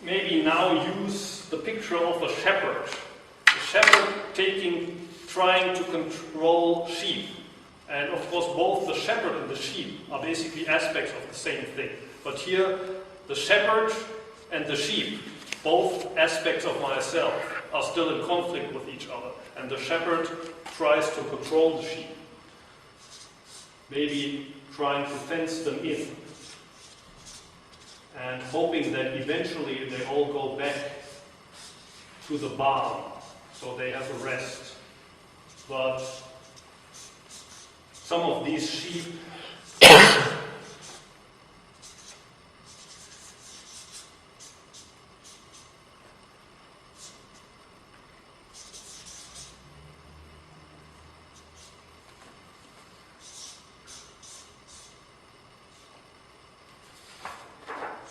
maybe now use the picture of a shepherd. The shepherd trying to control sheep. And of course both the shepherd and the sheep are basically aspects of the same thing. But here the shepherd and the sheep, both aspects of myself, are still in conflict with each other. And the shepherd tries to control the sheep. Maybe trying to fence them in. And hoping that eventually they all go back to the barn, so they have a rest. But some of these sheep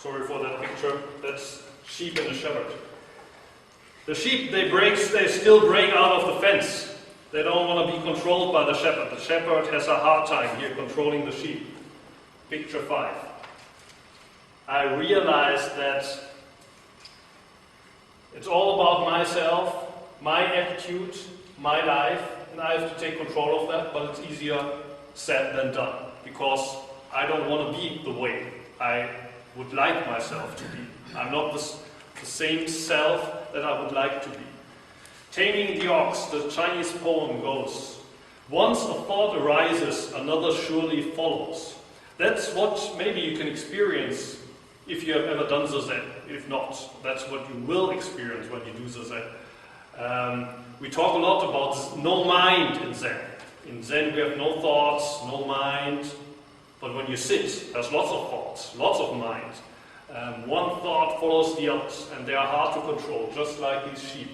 sorry for that picture, that's sheep and a shepherd. The sheep, they still break out of the fence. They don't want to be controlled by the shepherd. The shepherd has a hard time here controlling the sheep. Picture 5. I realize that it's all about myself, my attitude, my life, and I have to take control of that, but it's easier said than done, because I don't want to be the way I would like myself to be. I'm not the same self that I would like to be. Taming the ox, the Chinese poem goes, once a thought arises, another surely follows. That's what maybe you can experience if you have ever done Zazen. If not, that's what you will experience when you do Zazen. We talk a lot about no mind in Zen. In Zen we have no thoughts, no mind, but when you sit, there's lots of thoughts, lots of mind. One thought follows the others, and they are hard to control, just like these sheep.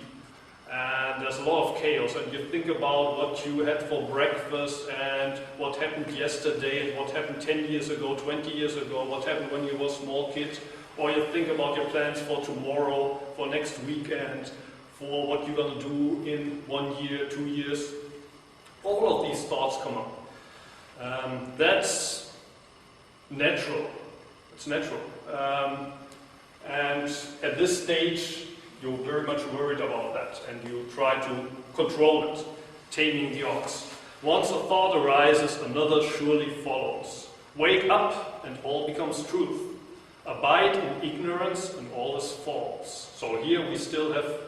And there's a lot of chaos, and you think about what you had for breakfast, and what happened yesterday, and what happened 10 years ago, 20 years ago, what happened when you were a small kid, or you think about your plans for tomorrow, for next weekend, for what you're going to do in 1 year, 2 years. All of these thoughts come up. That's natural. It's natural. And at this stage, you're very much worried about that, and you try to control it, taming the ox. Once a thought arises, another surely follows. Wake up, and all becomes truth. Abide in ignorance, and all is false. So here we still have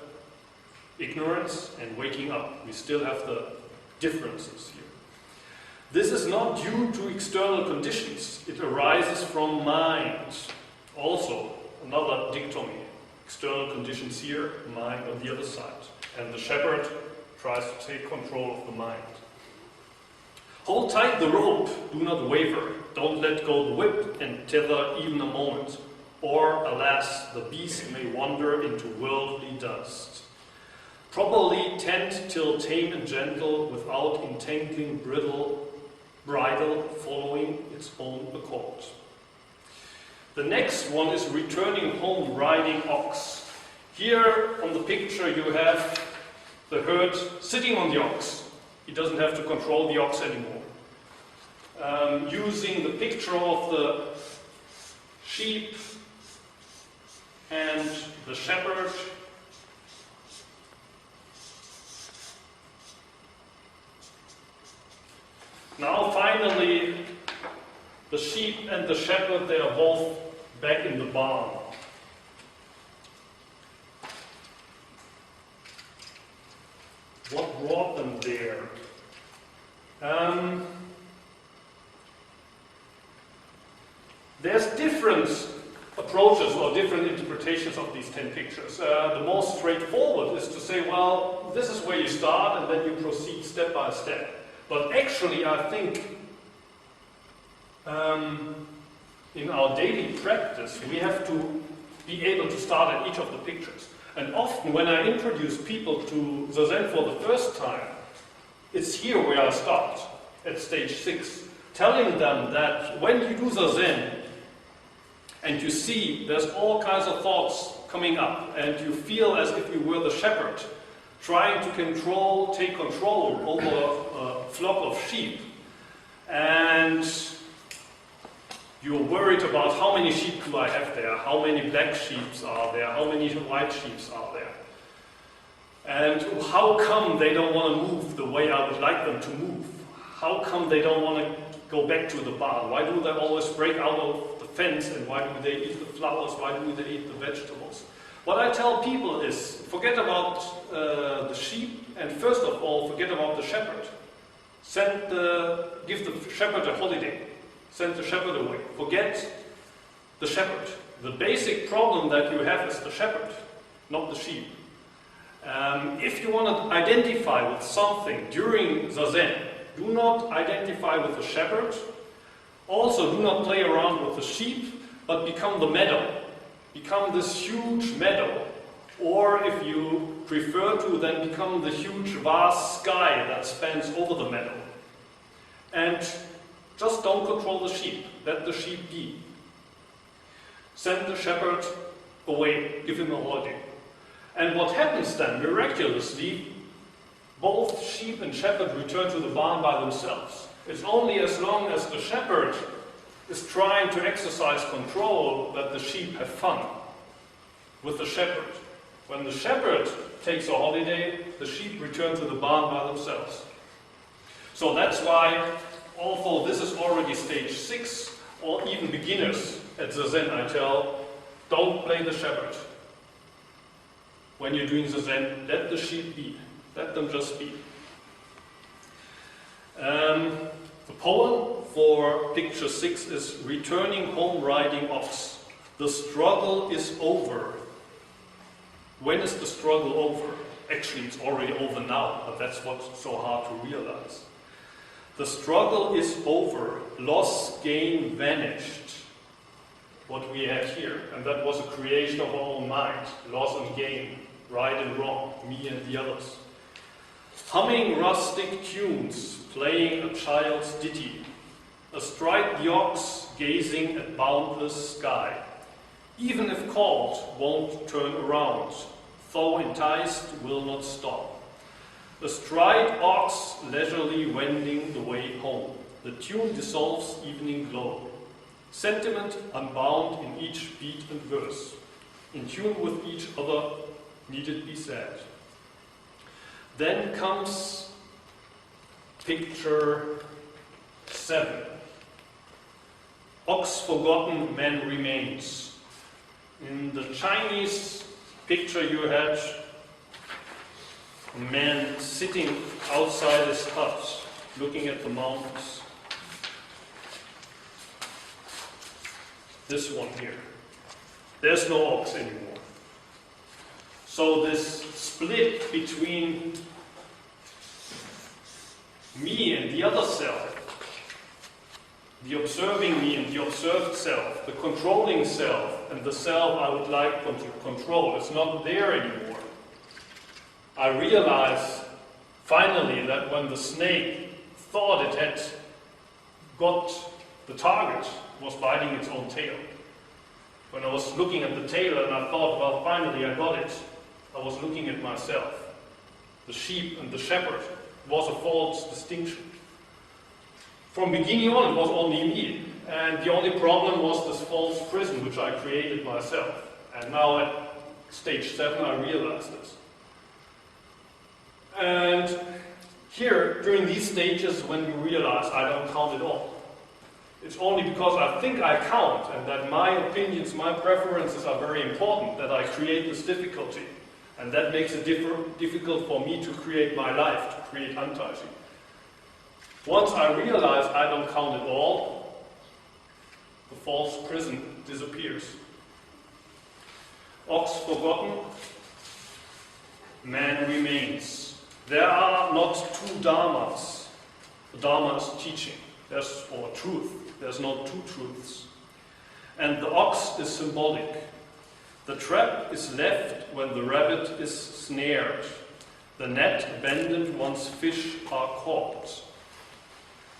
ignorance and waking up. We still have the differences here. This is not due to external conditions. It arises from mind. Also, another dichotomy. External conditions here, mind on the other side. And the shepherd tries to take control of the mind. Hold tight the rope, do not waver. Don't let go the whip and tether even a moment. Or, alas, the beast may wander into worldly dust. Properly tend till tame and gentle, without entangling bridle following its own accord. The next one is returning home riding ox. Here on the picture you have the herd sitting on the ox. He doesn't have to control the ox anymore. Using the picture of the sheep and the shepherd. Now finally, the sheep and the shepherd, they are both back in the barn. What brought them there? There's different approaches or different interpretations of these 10 pictures. The most straightforward is to say, well, this is where you start and then you proceed step by step. But actually, I think in our daily practice, we have to be able to start at each of the pictures. And often when I introduce people to Zazen for the first time, it's here where I start, at stage 6, telling them that when you do Zazen, and you see there's all kinds of thoughts coming up, and you feel as if you were the shepherd, trying to take control over a flock of sheep, and You're worried about how many sheep do I have there, how many black sheep are there, how many white sheep are there. And how come they don't want to move the way I would like them to move? How come they don't want to go back to the barn? Why do they always break out of the fence, and why do they eat the flowers? Why do they eat the vegetables? What I tell people is, forget about the sheep, and first of all, forget about the shepherd. Give the shepherd a holiday. Send the shepherd away. Forget the shepherd. The basic problem that you have is the shepherd, not the sheep. If you want to identify with something during Zazen, do not identify with the shepherd. Also, do not play around with the sheep, but become the meadow. Become this huge meadow. Or if you prefer to, then become the huge vast sky that spans over the meadow. And just don't control the sheep. Let the sheep be. Send the shepherd away. Give him a holiday. And what happens then, miraculously, both sheep and shepherd return to the barn by themselves. It's only as long as the shepherd is trying to exercise control that the sheep have fun with the shepherd. When the shepherd takes a holiday, the sheep return to the barn by themselves. So that's why, although this is already stage 6, or even beginners at Zazen, I tell, don't play the shepherd. When you're doing Zazen, let the sheep be. Let them just be. The poem for picture 6 is Returning Home Riding Ox. The struggle is over. When is the struggle over? Actually, it's already over now, but that's what's so hard to realize. The struggle is over. Loss, gain, vanished. What we had here. And that was a creation of our own mind. Loss and gain. Right and wrong. Me and the others. Humming rustic tunes. Playing a child's ditty. Astride the ox, gazing at boundless sky. Even if called, won't turn around. Though enticed, will not stop. Astride ox, leisurely wending the way home. The tune dissolves evening glow. Sentiment unbound in each beat and verse. In tune with each other, need it be said. Then comes picture 7. Ox forgotten, man remains. In the Chinese picture you had a man sitting outside his hut, looking at the mountains. This one here. There's no ox anymore. So this split between me and the other self, the observing me and the observed self, the controlling self and the self I would like to control, is not there anymore. I realized finally that when the snake thought it had got the target, it was biting its own tail. When I was looking at the tail and I thought, well, finally I got it, I was looking at myself. The sheep and the shepherd was a false distinction. From beginning on, it was only me. And the only problem was this false prison which I created myself. And now at stage 7, I realized this. And here, during these stages, when you realize I don't count at all, it's only because I think I count and that my opinions, my preferences are very important that I create this difficulty. And that makes it difficult for me to create my life, to create Antai-ji. Once I realize I don't count at all, the false prison disappears. Ox forgotten, man remains. There are not two dharmas. The dharma is teaching, or truth. There's not two truths. And the ox is symbolic. The trap is left when the rabbit is snared. The net abandoned once fish are caught.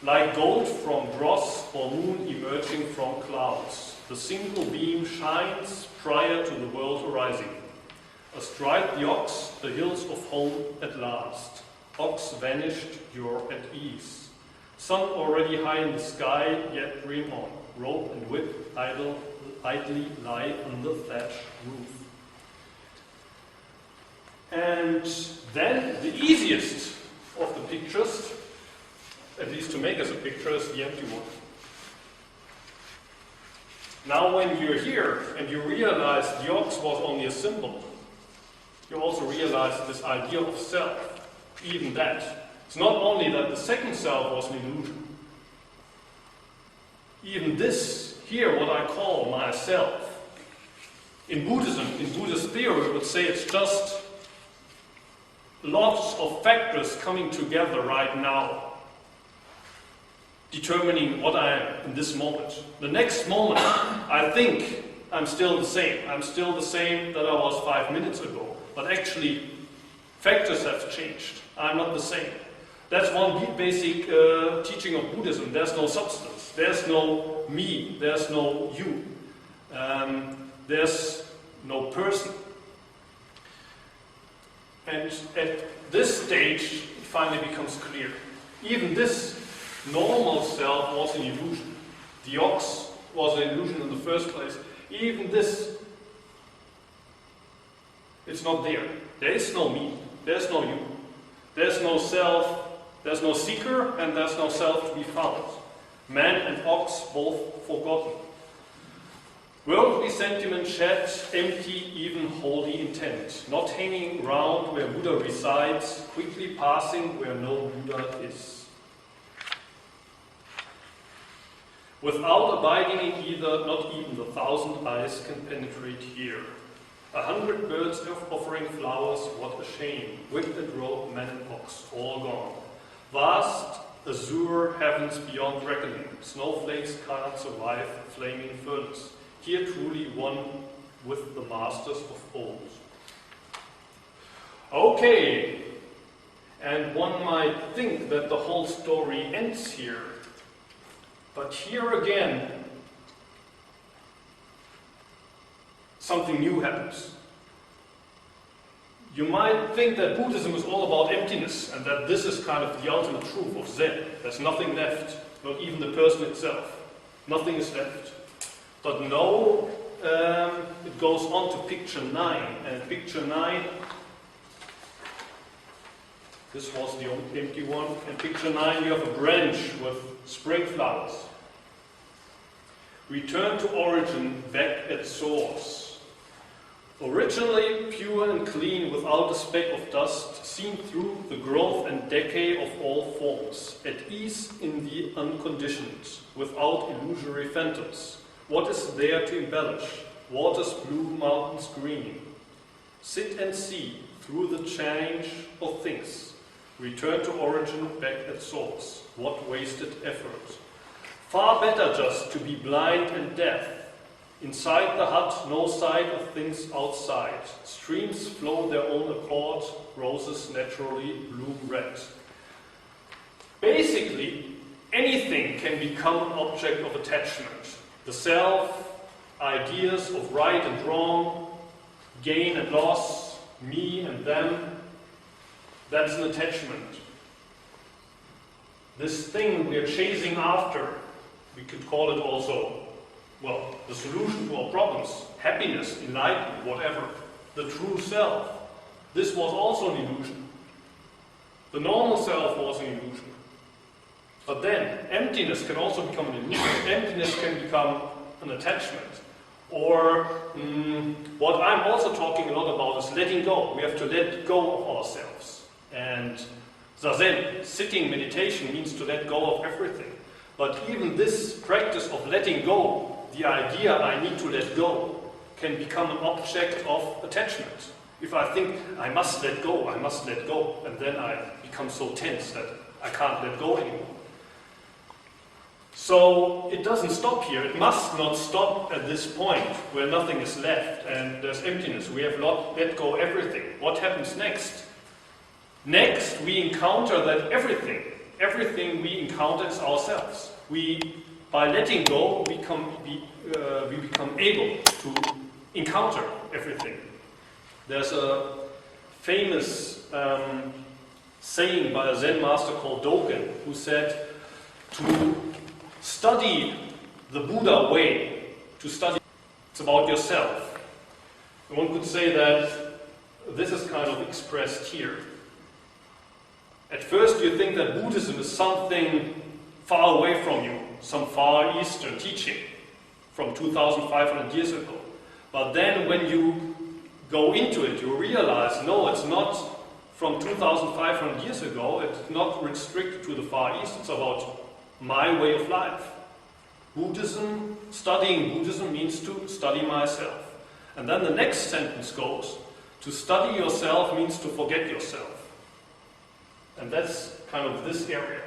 Like gold from dross or moon emerging from clouds, the single beam shines prior to the world arising. Astride the ox, the hills of home at last. Ox vanished, you're at ease. Sun already high in the sky, yet dream on. Rope and whip idly lie on the thatched roof. And then the easiest of the pictures, at least to make as a picture, is the empty one. Now when you're here and you realize the ox was only a symbol, you also realize this idea of self, even that. It's not only that the second self was an illusion. Even this here, what I call myself, in Buddhism, in Buddhist theory, we would say it's just lots of factors coming together right now, determining what I am in this moment. The next moment, I think I'm still the same. I'm still the same that I was 5 minutes ago. But actually, factors have changed. I'm not the same. That's one basic teaching of Buddhism. There's no substance. There's no me. There's no you. There's no person. And at this stage, it finally becomes clear. Even this normal self was an illusion. The ox was an illusion in the first place. Even this, it's not there. There is no me. There's no you. There's no self. There's no seeker, and there's no self to be found. Man and ox both forgotten. Worldly sentiment shed, empty, even holy intent. Not hanging round where Buddha resides, quickly passing where no Buddha is. Without abiding in either, not even the 1,000 eyes can penetrate here. 100 birds offering flowers, what a shame. Whip and rope, man and ox, all gone. Vast, azure heavens beyond reckoning. Snowflakes can't survive a flaming furnace. Here truly one with the masters of old. Okay, and one might think that the whole story ends here. But here again, something new happens. You might think that Buddhism is all about emptiness and that this is kind of the ultimate truth of Zen. There's nothing left, not even the person itself. Nothing is left. But no, it goes on to picture 9. And picture 9, this was the empty one. In picture 9 you have a branch with spring flowers. Return to origin, back at source. Originally pure and clean, without a speck of dust, seen through the growth and decay of all forms, at ease in the unconditioned, without illusory phantoms. What is there to embellish? Waters blue, mountains green. Sit and see through the change of things. Return to origin, back at source. What wasted effort? Far better just to be blind and deaf. Inside the hut, no sight of things outside. Streams flow their own accord, roses naturally bloom red. Basically, anything can become an object of attachment. The self, ideas of right and wrong, gain and loss, me and them, that's an attachment. This thing we are chasing after, we could call it also, well, the solution to our problems, happiness, enlightenment, whatever, the true self. This was also an illusion. The normal self was an illusion. But then, emptiness can also become an illusion. Emptiness can become an attachment. Or, what I'm also talking a lot about is letting go. We have to let go of ourselves. And Zazen, sitting meditation, means to let go of everything. But even this practice of letting go, the idea I need to let go, can become an object of attachment. If I think I must let go, and then I become so tense that I can't let go anymore. So it doesn't stop here. It must not stop at this point where nothing is left and there's emptiness. We have let go everything. What happens next? Next, we encounter that everything we encounter is ourselves. By letting go, we become able to encounter everything. There's a famous saying by a Zen master called Dogen, who said, to study the Buddha way to study. It's about yourself. And one could say that this is kind of expressed here. At first you think that Buddhism is something far away from you, some Far Eastern teaching from 2,500 years ago. But then when you go into it, you realize, no, it's not from 2,500 years ago, it's not restricted to the Far East, it's about my way of life. Buddhism, studying Buddhism means to study myself. And then the next sentence goes, to study yourself means to forget yourself. And that's kind of this area.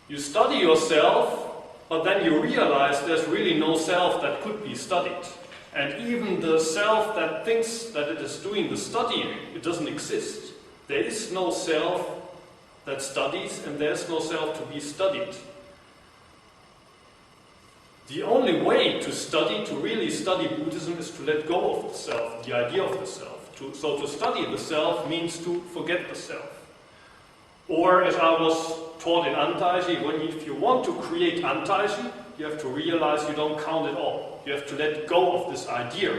You study yourself, but then you realize there's really no self that could be studied. And even the self that thinks that it is doing the studying, it doesn't exist. There is no self that studies, and there's no self to be studied. The only way to study, to really study Buddhism, is to let go of the self, the idea of the self. So to study the self means to forget the self. Or, as I was taught in Antaiji, if you want to create Antaiji, you have to realize you don't count it all. You have to let go of this idea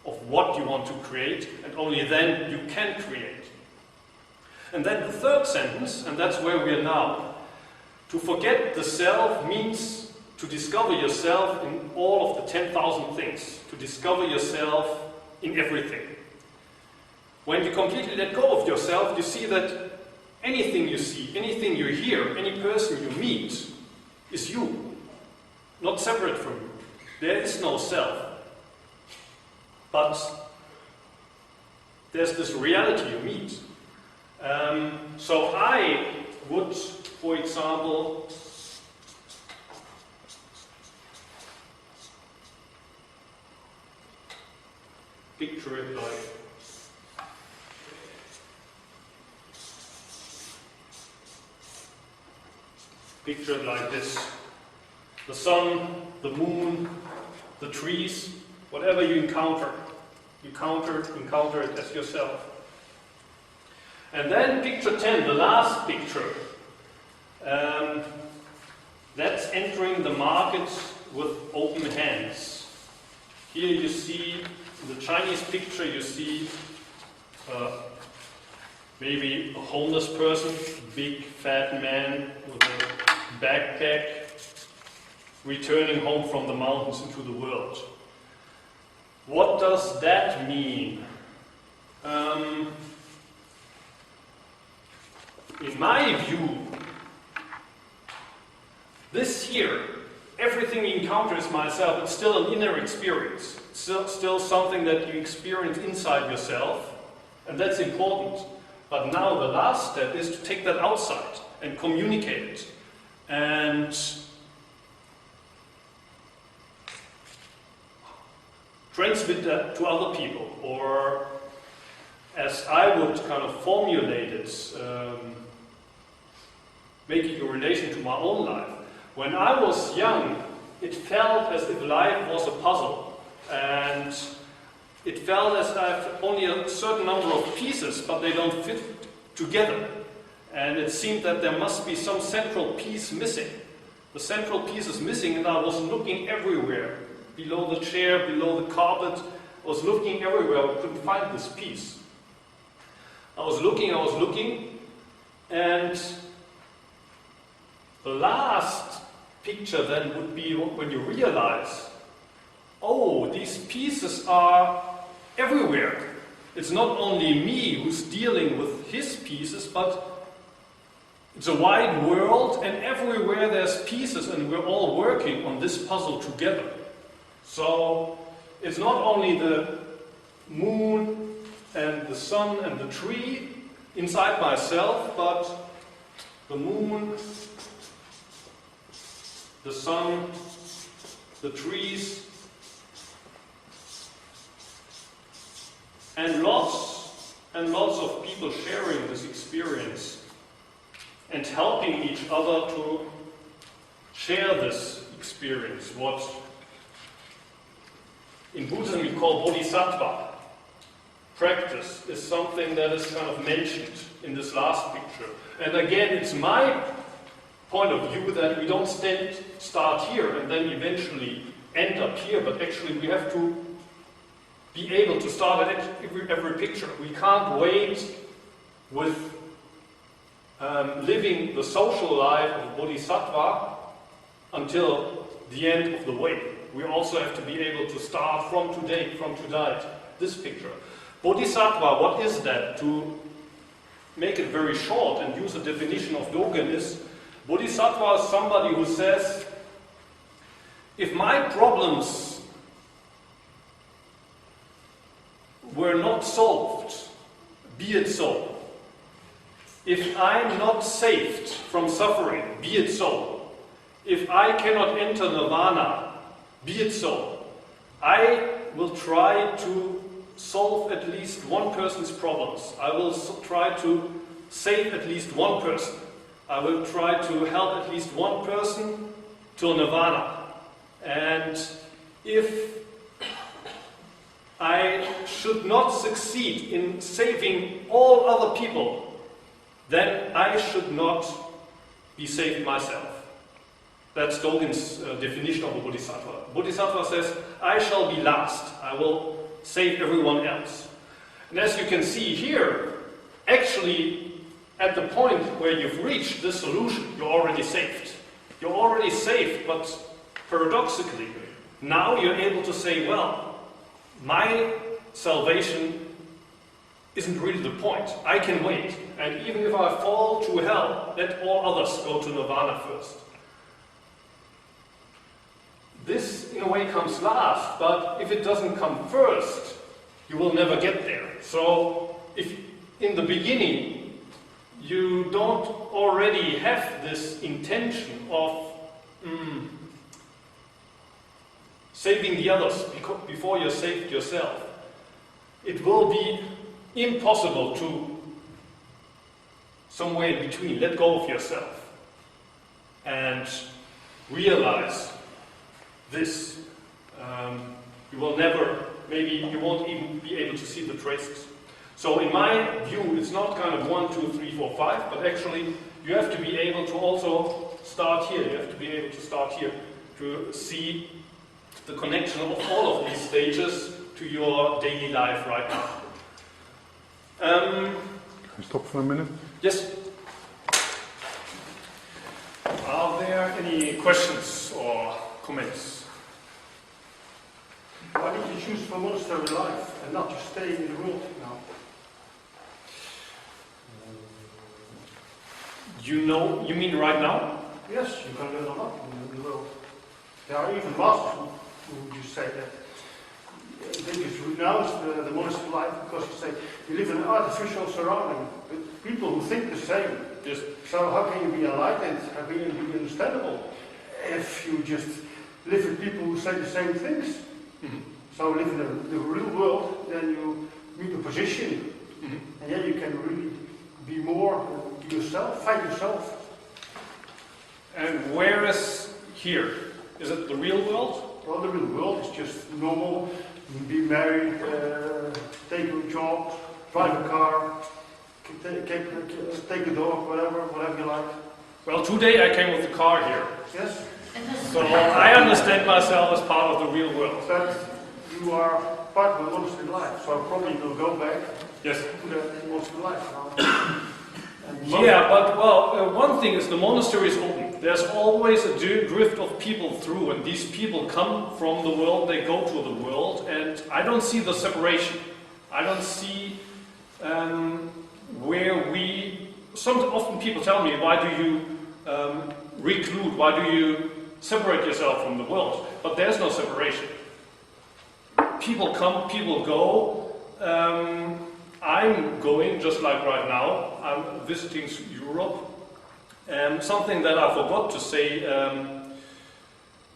of what you want to create, and only then you can create. And then the third sentence, and that's where we are now. To forget the self means to discover yourself in all of the 10,000 things. To discover yourself in everything. When you completely let go of yourself, you see that anything you see, anything you hear, any person you meet is you, not separate from you. There is no self. But there's this reality you meet. So I would, for example, picture it like this. The sun, the moon, the trees, whatever you encounter it as yourself. And then picture 10, the last picture. That's entering the market with open hands. Here you see, in the Chinese picture, you see maybe a homeless person, big fat man with a backpack, returning home from the mountains into the world. What does that mean? In my view, this here, everything you encounter is myself. It's still an inner experience. It's still something that you experience inside yourself, and that's important. But now the last step is to take that outside and communicate it. And transmit that to other people, or as I would kind of formulate it, making a relation to my own life. When I was young, it felt as if life was a puzzle, and it felt as if I have only a certain number of pieces, but they don't fit together. And it seemed that there must be some central piece missing. The central piece is missing, and I was looking everywhere. Below the chair, below the carpet. I was looking everywhere, I couldn't find this piece. I was looking, and the last picture then would be when you realize, oh, these pieces are everywhere. It's not only me who's dealing with his pieces, but it's a wide world, and everywhere there's pieces, and we're all working on this puzzle together. So it's not only the moon and the sun and the tree inside myself, but the moon, the sun, the trees, and lots of people sharing this experience and helping each other to share this experience. What in Buddhism we call bodhisattva practice is something that is kind of mentioned in this last picture. And again, it's my point of view that we don't start here and then eventually end up here, but actually we have to be able to start at every picture. We can't wait with living the social life of Bodhisattva until the end of the way. We also have to be able to start from today, this picture. Bodhisattva, what is that? To make it very short and use a definition of Dogen is, Bodhisattva is somebody who says, if my problems were not solved, be it so. If I'm not saved from suffering, be it so. If I cannot enter nirvana, be it so. I will try to solve at least one person's problems. I will try to save at least one person. I will try to help at least one person to nirvana. And if I should not succeed in saving all other people, then I should not be saved myself. That's Dogen's definition of a bodhisattva. Bodhisattva says, I shall be last. I will save everyone else. And as you can see here, actually, at the point where you've reached this solution, you're already saved. You're already saved, but paradoxically, now you're able to say, well, my salvation isn't really the point. I can wait. And even if I fall to hell, let all others go to nirvana first. This, in a way, comes last, but if it doesn't come first, you will never get there. So, if in the beginning you don't already have this intention of saving the others before you're saved yourself, it will be impossible to, somewhere in between, let go of yourself and realize this. You will never, maybe you won't even be able to see the traces. So in my view, it's not kind of 1, 2, 3, 4, 5, but actually you have to be able to also start here. You have to be able to start here to see the connection of all of these stages to your daily life right now. Can I stop for a minute? Yes. Are there any questions or comments? Why did you choose for monastery life and not to stay in the world now? You mean right now? Yes, you can learn a lot in the world. There are even masters who just say that they just renounce the monastery life because you say you live in an artificial surrounding with people who think the same. Yes. So how can you be enlightened? How can you be understandable if you just live with people who say the same things? Mm-hmm. So live in the real world, then you meet a position, and then you can really be more yourself, find yourself. And where is here? Is it the real world? Well, the real world is just normal. Be married, take a job, drive a car, take a dog, whatever you like. Well, today I came with the car here. Yes. So I understand myself as part of the real world. But you are part of the monastery life, so probably you'll go back yes. to the monastery life. Yeah, but well, one thing is the monastery is open. There's always a drift of people through, and these people come from the world, they go to the world, and I don't see the separation. I don't see where we... Often people tell me, why do you reclude, why do you separate yourself from the world? But there's no separation. People come, people go. I'm going, just like right now, I'm visiting Europe. Something that I forgot to say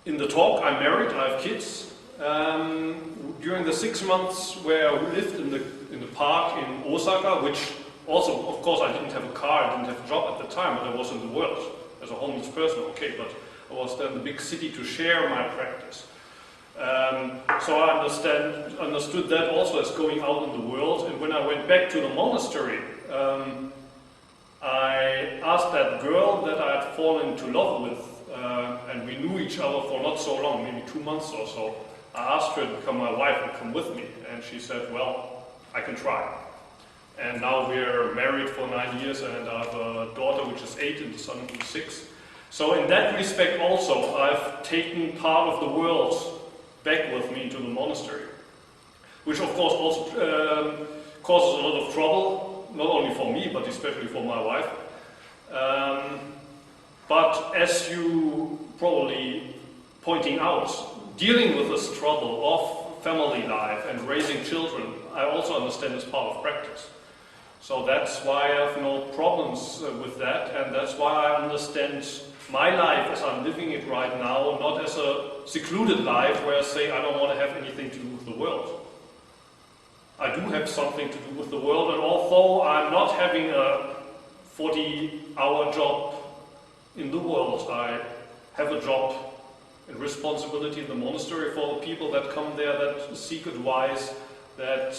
in the talk, I'm married, I have kids. During the 6 months where I lived in the park in Osaka, which also, of course, I didn't have a car, I didn't have a job at the time, but I was in the world as a homeless person, okay, but I was there in the big city to share my practice. So I understood that also as going out in the world, and when I went back to the monastery, I asked that girl that I had fallen into love with, and we knew each other for not so long, maybe 2 months or so. I asked her to become my wife and come with me, and she said, well, I can try. And now we're married for 9 years, and I have a daughter which is 8 and a son who's 6. So in that respect also, I've taken part of the world back with me into the monastery, which of course also causes a lot of trouble, not only for me, but especially for my wife. But as you probably pointing out, dealing with this trouble of family life and raising children, I also understand as part of practice. So that's why I have no problems with that, and that's why I understand my life as I'm living it right now, not as a secluded life where I say I don't want to have anything to do with the world. I do have something to do with the world, and although I'm not having a 40-hour job in the world, I have a job and responsibility in the monastery for the people that come there, that seek advice, that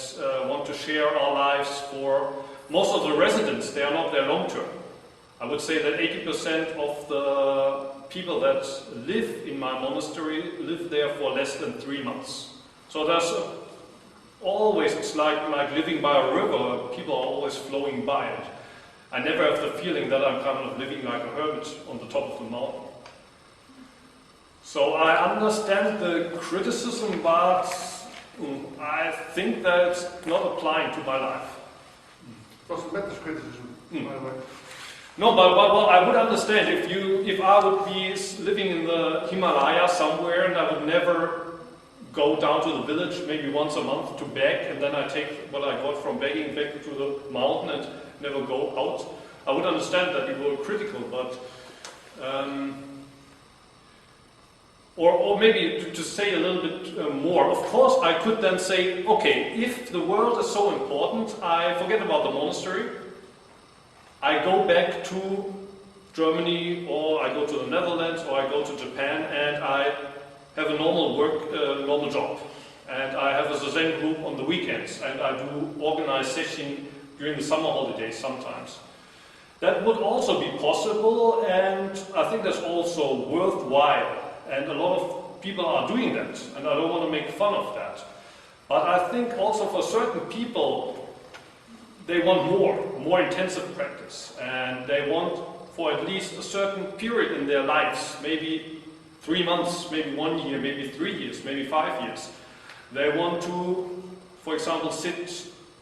want to share our lives. For most of the residents, they are not there long term. I would say that 80% of the people that live in my monastery live there for less than 3 months. So there's always, it's like living by a river, people are always flowing by it. I never have the feeling that I'm kind of living like a hermit on the top of the mountain. So I understand the criticism, but I think that it's not applying to my life. What's the matter criticism, by the way? No, but well, I would understand if I would be living in the Himalaya somewhere and I would never go down to the village maybe once a month to beg, and then I take what I got from begging back to the mountain and never go out. I would understand that you were critical, but or maybe to say a little bit more. Of course, I could then say, okay, if the world is so important, I forget about the monastery. I go back to Germany, or I go to the Netherlands, or I go to Japan, and I have a normal work, normal job. And I have a Zen group on the weekends, and I do organize session during the summer holidays sometimes. That would also be possible, and I think that's also worthwhile. And a lot of people are doing that, and I don't want to make fun of that. But I think also for certain people, they want more intensive practice, and they want for at least a certain period in their lives, maybe 3 months, maybe 1 year, maybe 3 years, maybe 5 years. They want to, for example, sit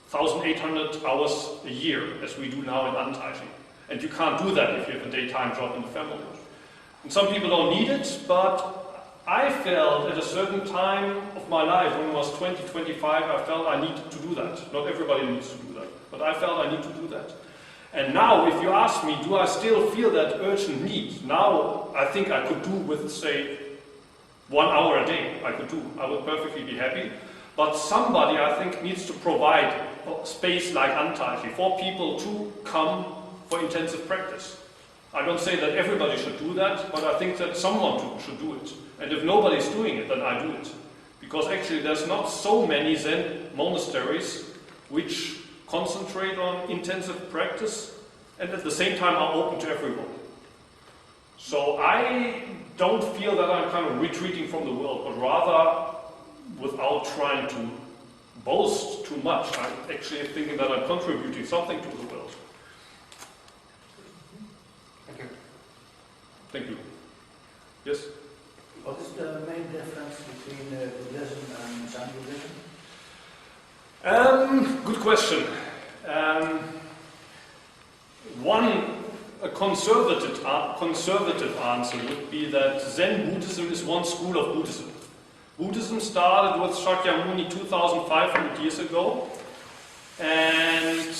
1,800 hours a year, as we do now in Antai-ji. And you can't do that if you have a daytime job in the family. And some people don't need it, but I felt at a certain time of my life, when I was 20, 25, I felt I needed to do that. Not everybody needs to do that, but I felt I need to do that. And now, if you ask me, do I still feel that urgent need? Now, I think I could do with, say, 1 hour a day. I could do. I would perfectly be happy. But somebody, I think, needs to provide a space like Antaiji for people to come for intensive practice. I don't say that everybody should do that, but I think that someone should do it. And if nobody's doing it, then I do it. Because actually there's not so many Zen monasteries which concentrate on intensive practice and at the same time are open to everyone. So I don't feel that I'm kind of retreating from the world, but rather, without trying to boast too much, I'm actually thinking that I'm contributing something to the world. Thank you. Yes? What is the main difference between Buddhism and Zen Buddhism? Good question. A conservative answer would be that Zen Buddhism is one school of Buddhism. Buddhism started with Shakyamuni 2,500 years ago, and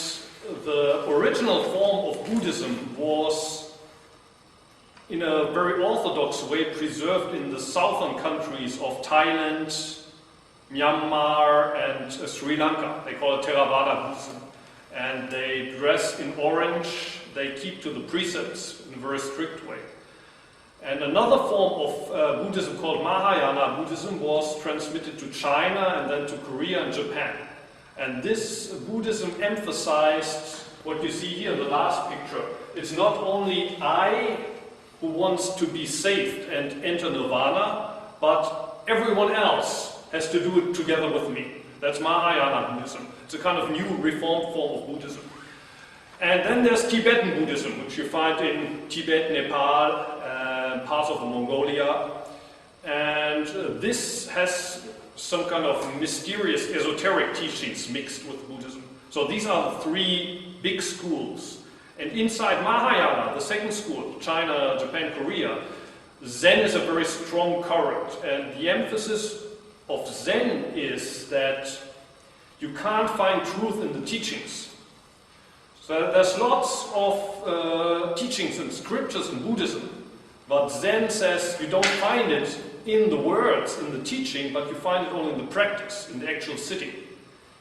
the original form of Buddhism was in a very orthodox way preserved in the southern countries of Thailand, Myanmar, and Sri Lanka. They call it Theravada Buddhism. And they dress in orange, they keep to the precepts in a very strict way. And another form of Buddhism called Mahayana Buddhism was transmitted to China and then to Korea and Japan. And this Buddhism emphasized what you see here in the last picture. It's not only I who wants to be saved and enter nirvana, but everyone else has to do it together with me. That's Mahayana Buddhism. It's a kind of new reformed form of Buddhism. And then there's Tibetan Buddhism, which you find in Tibet, Nepal, and parts of Mongolia. And this has some kind of mysterious esoteric teachings mixed with Buddhism. So these are the three big schools. And inside Mahayana, the second school, China, Japan, Korea, Zen is a very strong current. And the emphasis of Zen is that you can't find truth in the teachings. So there's lots of teachings and scriptures in Buddhism, but Zen says you don't find it in the words, in the teaching, but you find it only in the practice, in the actual sitting.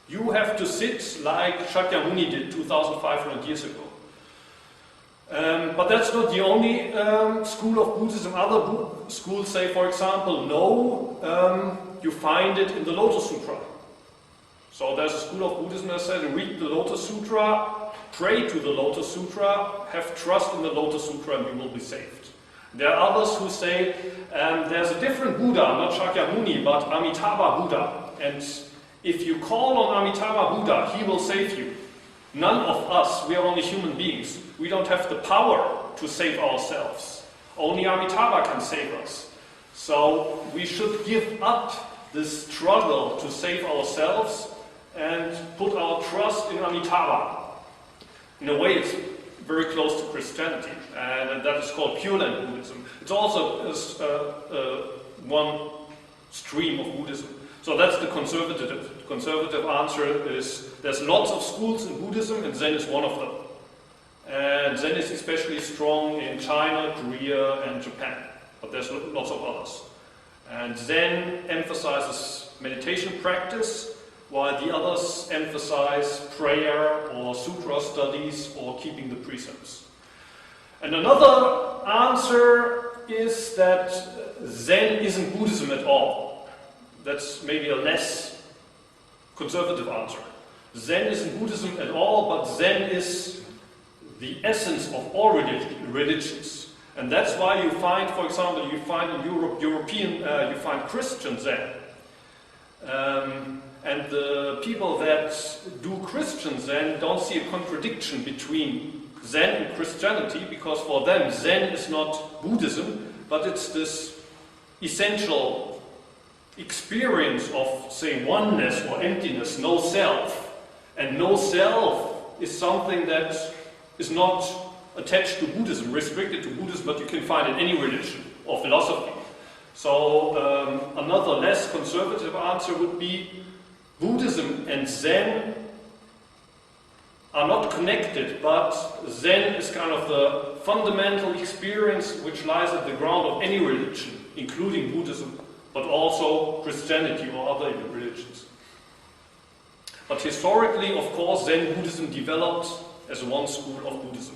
You have to sit like Shakyamuni did 2,500 years ago. But that's not the only school of Buddhism. Other schools say, for example, no, you find it in the Lotus Sutra. So there's a school of Buddhism that says, read the Lotus Sutra, pray to the Lotus Sutra, have trust in the Lotus Sutra, and you will be saved. There are others who say, there's a different Buddha, not Shakyamuni, but Amitabha Buddha. And if you call on Amitabha Buddha, he will save you. None of us, we are only human beings. We don't have the power to save ourselves. Only Amitabha can save us. So we should give up this struggle to save ourselves and put our trust in Amitabha. In a way, it's very close to Christianity, and that is called Pure Land Buddhism. It's also one stream of Buddhism. So that's the conservative answer is there's lots of schools in Buddhism, and Zen is one of them. And Zen is especially strong in China, Korea, and Japan, but there's lots of others. And Zen emphasizes meditation practice, while the others emphasize prayer or sutra studies or keeping the precepts. And another answer is that Zen isn't Buddhism at all. That's maybe a less conservative answer. Zen isn't Buddhism at all, but Zen is the essence of all religions. And that's why you find, for example, you find in Europe, you find Christian Zen. And the people that do Christian Zen don't see a contradiction between Zen and Christianity, because for them Zen is not Buddhism, but it's this essential experience of, say, oneness or emptiness, no self. And no self is something that is not attached to Buddhism, restricted to Buddhism, but you can find in any religion or philosophy. So another less conservative answer would be Buddhism and Zen are not connected, but Zen is kind of the fundamental experience which lies at the ground of any religion, including Buddhism, but also Christianity or other religions. But historically, of course, Zen Buddhism developed as one school of Buddhism.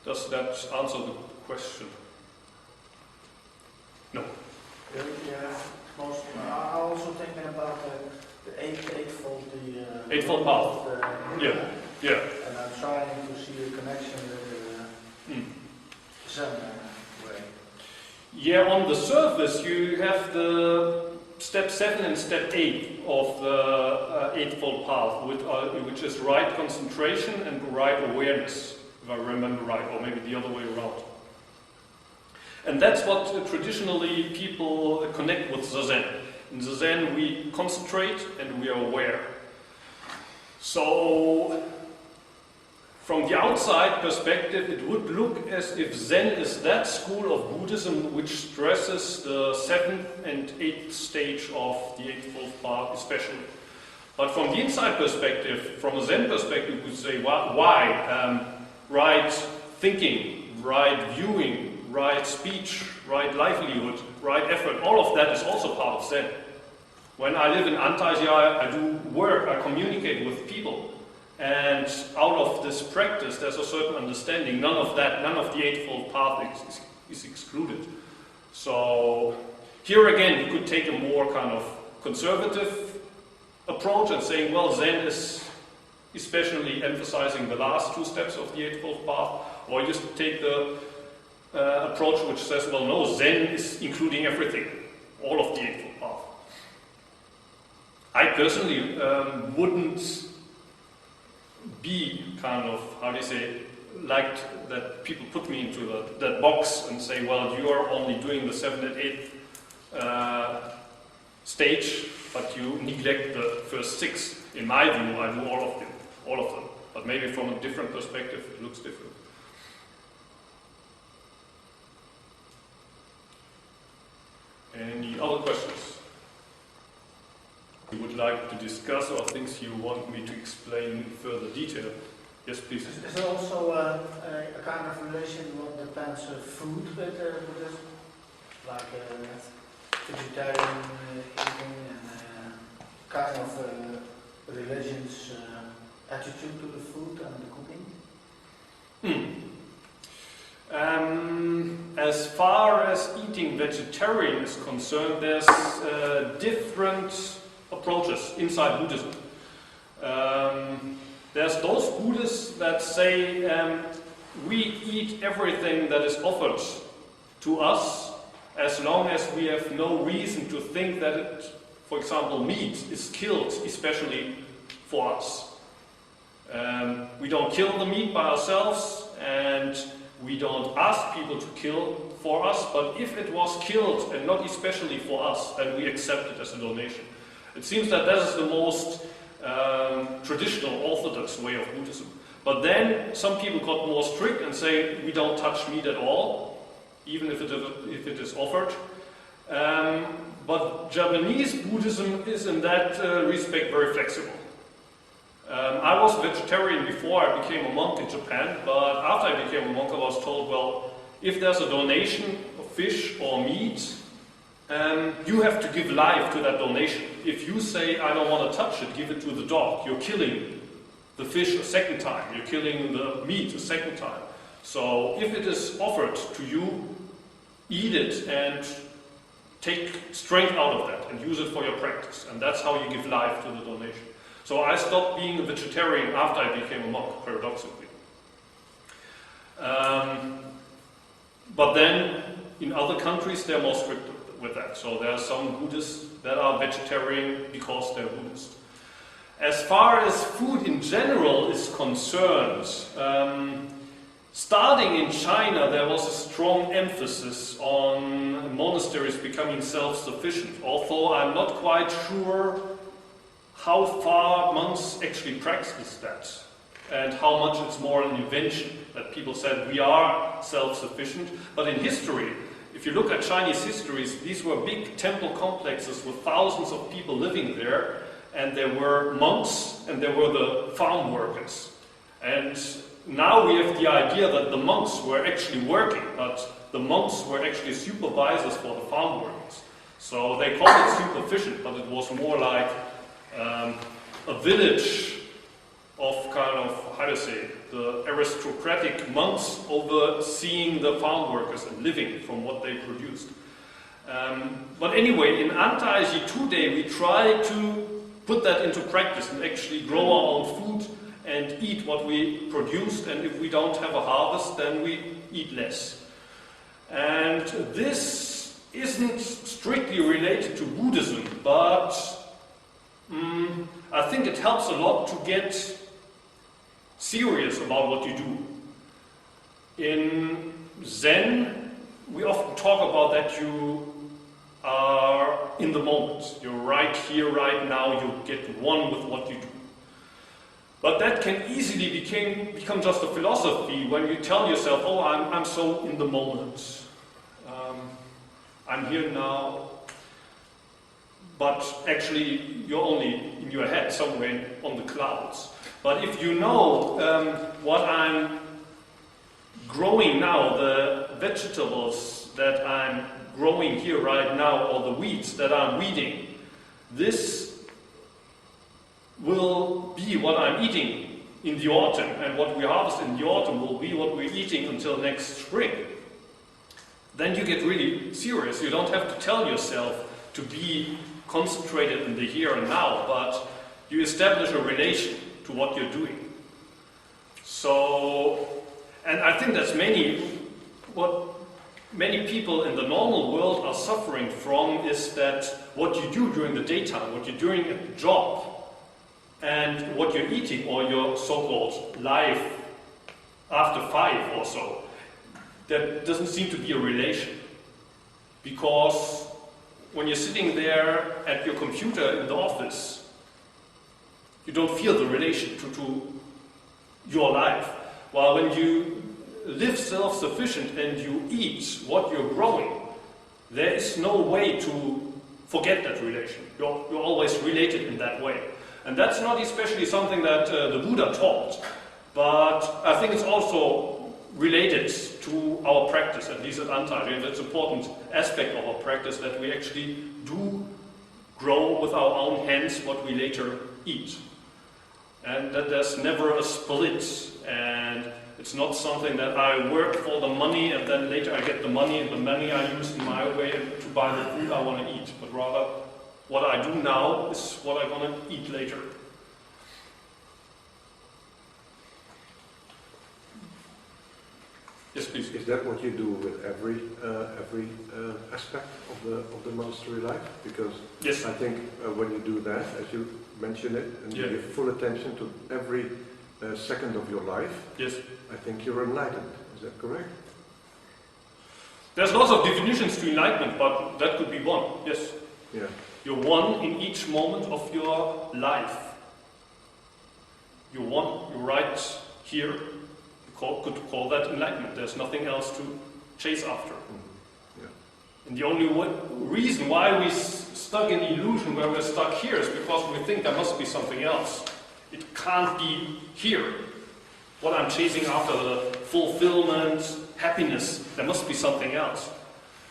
Does that answer the question? No. Yeah, most, I'm also thinking about the eightfold path. Yeah. And I'm trying to see a connection with the Zen way. Yeah, on the surface you have the step 7 and step 8 of the Eightfold Path, which is right concentration and right awareness, if I remember right, or maybe the other way around. And that's what traditionally people connect with the Zen. In the Zen we concentrate and we are aware. So from the outside perspective it would look as if Zen is that school of Buddhism which stresses the 7th and 8th stage of the Eightfold Path especially. But from the inside perspective, from a Zen perspective, we would say, why? Right thinking, right viewing, right speech, right livelihood, right effort, all of that is also part of Zen. When I live in Antaiji, I do work, I communicate with people. And out of this practice, there's a certain understanding. None of the Eightfold Path is excluded. So here again, you could take a more kind of conservative approach and saying, well, Zen is especially emphasizing the last two steps of the Eightfold Path, or you just take the approach which says, well, no, Zen is including everything, all of the Eightfold Path. I personally wouldn't be kind of, how do you say, liked that people put me into that box and say, well, you are only doing the 7th and 8th stage, but you neglect the first 6. In my view, I do all of them. But maybe from a different perspective, it looks different. Any other questions you would like to discuss, or things you want me to explain in further detail? Yes, please. Is there also a kind of relation what depends food with Buddhism? Like vegetarian eating and kind of religion's attitude to the food and the cooking? As far as eating vegetarian is concerned, there's different approaches inside Buddhism. There's those Buddhists that say we eat everything that is offered to us as long as we have no reason to think that it, for example, meat is killed especially for us. We don't kill the meat by ourselves, and we don't ask people to kill for us, but if it was killed and not especially for us, then we accept it as a donation. It seems that that is the most traditional orthodox way of Buddhism. But then some people got more strict and say we don't touch meat at all, even if it is offered. But Japanese Buddhism is in that respect very flexible. I was vegetarian before I became a monk in Japan, but after I became a monk I was told, well, if there's a donation of fish or meat, you have to give life to that donation. If you say, I don't want to touch it, give it to the dog, you're killing the fish a second time, you're killing the meat a second time. So if it is offered to you, eat it and take strength out of that and use it for your practice. And that's how you give life to the donation. So I stopped being a vegetarian after I became a monk, paradoxically. But then, in other countries, they're more strict with that. So there are some Buddhists that are vegetarian because they're Buddhist. As far as food in general is concerned, starting in China, there was a strong emphasis on monasteries becoming self-sufficient, although I'm not quite sure how far monks actually practice that, and how much it's more an invention that people said we are self-sufficient. But in history, if you look at Chinese histories, these were big temple complexes with thousands of people living there, and there were monks and there were the farm workers. And now we have the idea that the monks were actually working, but the monks were actually supervisors for the farm workers. So they called it superficial, but it was more like a village of kind of, how to say, the aristocratic monks overseeing the farm workers and living from what they produced. But anyway, in Antai-ji today we try to put that into practice and actually grow our own food and eat what we produced, and if we don't have a harvest, then we eat less. And this isn't strictly related to Buddhism, but I think it helps a lot to get serious about what you do. In Zen, we often talk about that you are in the moment. You're right here, right now, you get one with what you do. But that can easily become just a philosophy when you tell yourself, oh, I'm so in the moment. I'm here now. But actually, you're only in your head, somewhere on the clouds. But if you know what I'm growing now, the vegetables that I'm growing here right now, or the weeds that I'm weeding, this will be what I'm eating in the autumn, and what we harvest in the autumn will be what we're eating until next spring. Then you get really serious. You don't have to tell yourself to be concentrated in the here and now, but you establish a relation to what you're doing. So, and I think that's what many people in the normal world are suffering from is that what you do during the daytime, what you're doing at the job, and what you're eating, or your so-called life after 5 or so, there doesn't seem to be a relation. Because when you're sitting there at your computer in the office, you don't feel the relation to your life. While when you live self-sufficient and you eat what you're growing, there is no way to forget that relation. You're always related in that way. And that's not especially something that the Buddha taught, but I think it's also related to our practice, at least at Antaiji, and it's an important aspect of our practice that we actually do grow with our own hands what we later eat. And that there's never a split, and it's not something that I work for the money and then later I get the money and the money I use in my way to buy the food I want to eat, but rather what I do now is what I'm going to eat later. Yes, please. Is that what you do with every aspect of the monastery life? Because yes. I think when you do that, as you mention it, and you give full attention to every second of your life, yes, I think you're enlightened. Is that correct? There's lots of definitions to enlightenment, but that could be one. Yes. Yeah. You're one in each moment of your life. You're one. You're right here. Could call that enlightenment. There's nothing else to chase after. Mm-hmm. Yeah. And the only reason why we're stuck in illusion where we're stuck here is because we think there must be something else. It can't be here. What I'm chasing after, the fulfillment, happiness, there must be something else.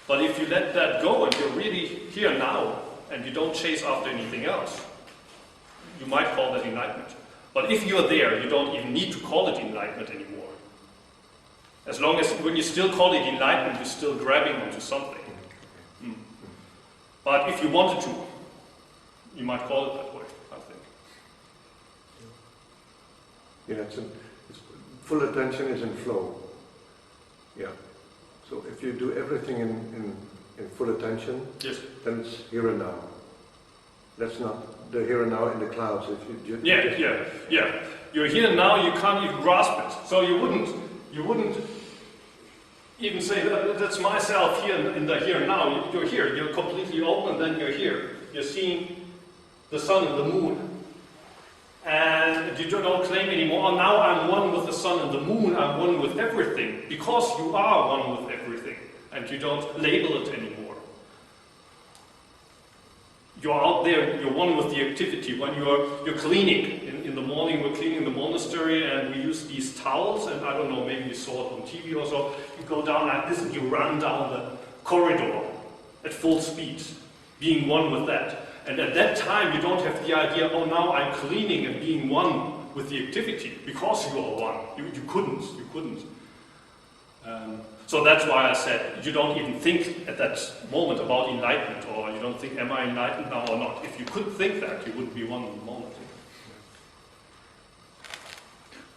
But if you let that go and you're really here now and you don't chase after anything else, you might call that enlightenment. But if you're there, you don't even need to call it enlightenment anymore. As long as, when you still call it enlightenment, you're still grabbing onto something. Mm. But if you wanted to, you might call it that way, I think. Yeah, it's full attention is in flow. Yeah. So if you do everything in full attention, yes, then it's here and now. That's not the here and now in the clouds. If you just yeah. You're here and now. You can't even grasp it. So you wouldn't even say that's myself here in the here and now. You're here. You're completely open, and then you're here. You're seeing the sun and the moon, and you don't claim anymore. Oh, now I'm one with the sun and the moon. I'm one with everything, because you are one with everything, and you don't label it anymore. You're out there, you're one with the activity. When you're cleaning, in the morning we're cleaning the monastery and we use these towels, and I don't know, maybe you saw it on TV or so, you go down like this and you run down the corridor at full speed, being one with that. And at that time you don't have the idea, oh now I'm cleaning and being one with the activity, because you are one. You couldn't. So that's why I said, you don't even think at that moment about enlightenment, or you don't think, am I enlightened now or not? If you could think that, you wouldn't be one in the moment.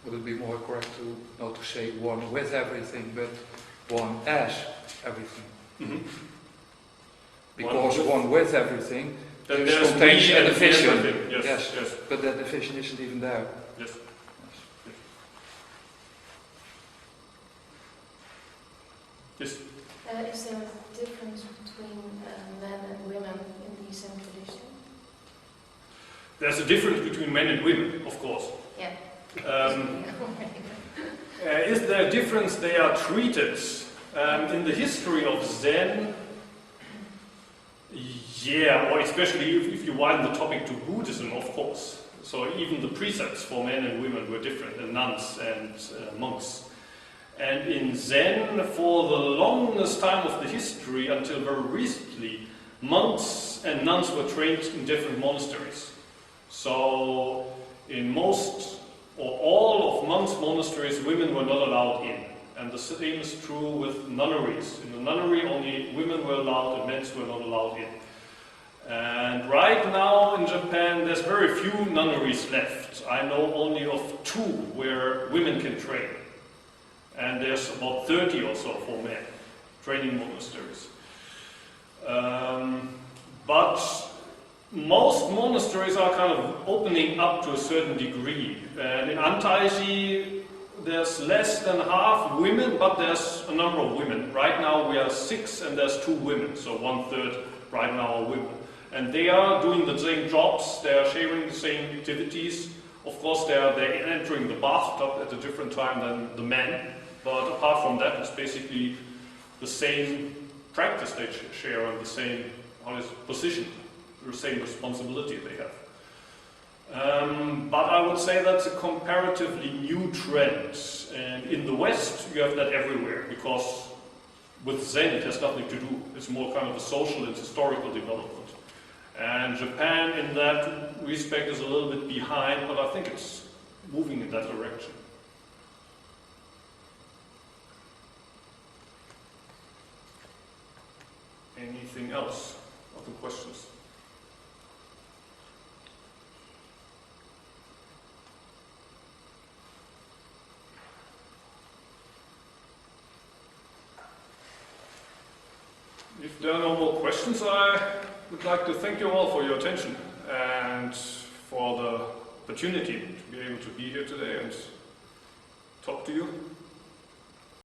Would it be more correct not to say one with everything, but one as everything? Mm-hmm. Because one with everything contains a division. Yes. But that division isn't even there. Yes. Yes. Is there a difference between men and women in the Zen tradition? There's a difference between men and women, of course. Yeah. Is there a difference? They are treated in the history of Zen. Yeah, or especially if you widen the topic to Buddhism, of course. So even the precepts for men and women were different, and nuns and monks. And in Zen, for the longest time of the history, until very recently, monks and nuns were trained in different monasteries. So in most or all of monks' monasteries, women were not allowed in. And the same is true with nunneries. In the nunnery, only women were allowed and men were not allowed in. And right now in Japan, there's very few nunneries left. I know only of 2 where women can train. And there's about 30 or so for men, training monasteries. But most monasteries are kind of opening up to a certain degree. And in Antai-ji, there's less than half women, but there's a number of women. Right now we are 6 and there's 2 women, so 1/3 right now are women. And they are doing the same jobs, they are sharing the same activities. Of course, they're entering the bathtub at a different time than the men, but apart from that, it's basically the same practice they share and the same position, the same responsibility they have. But I would say that's a comparatively new trend. And in the West, you have that everywhere, because with Zen it has nothing to do. It's more kind of a social and historical development. And Japan, in that respect, is a little bit behind, but I think it's moving in that direction. Anything else? Other questions? If there are no more questions, I would like to thank you all for your attention and for the opportunity to be able to be here today and talk to you.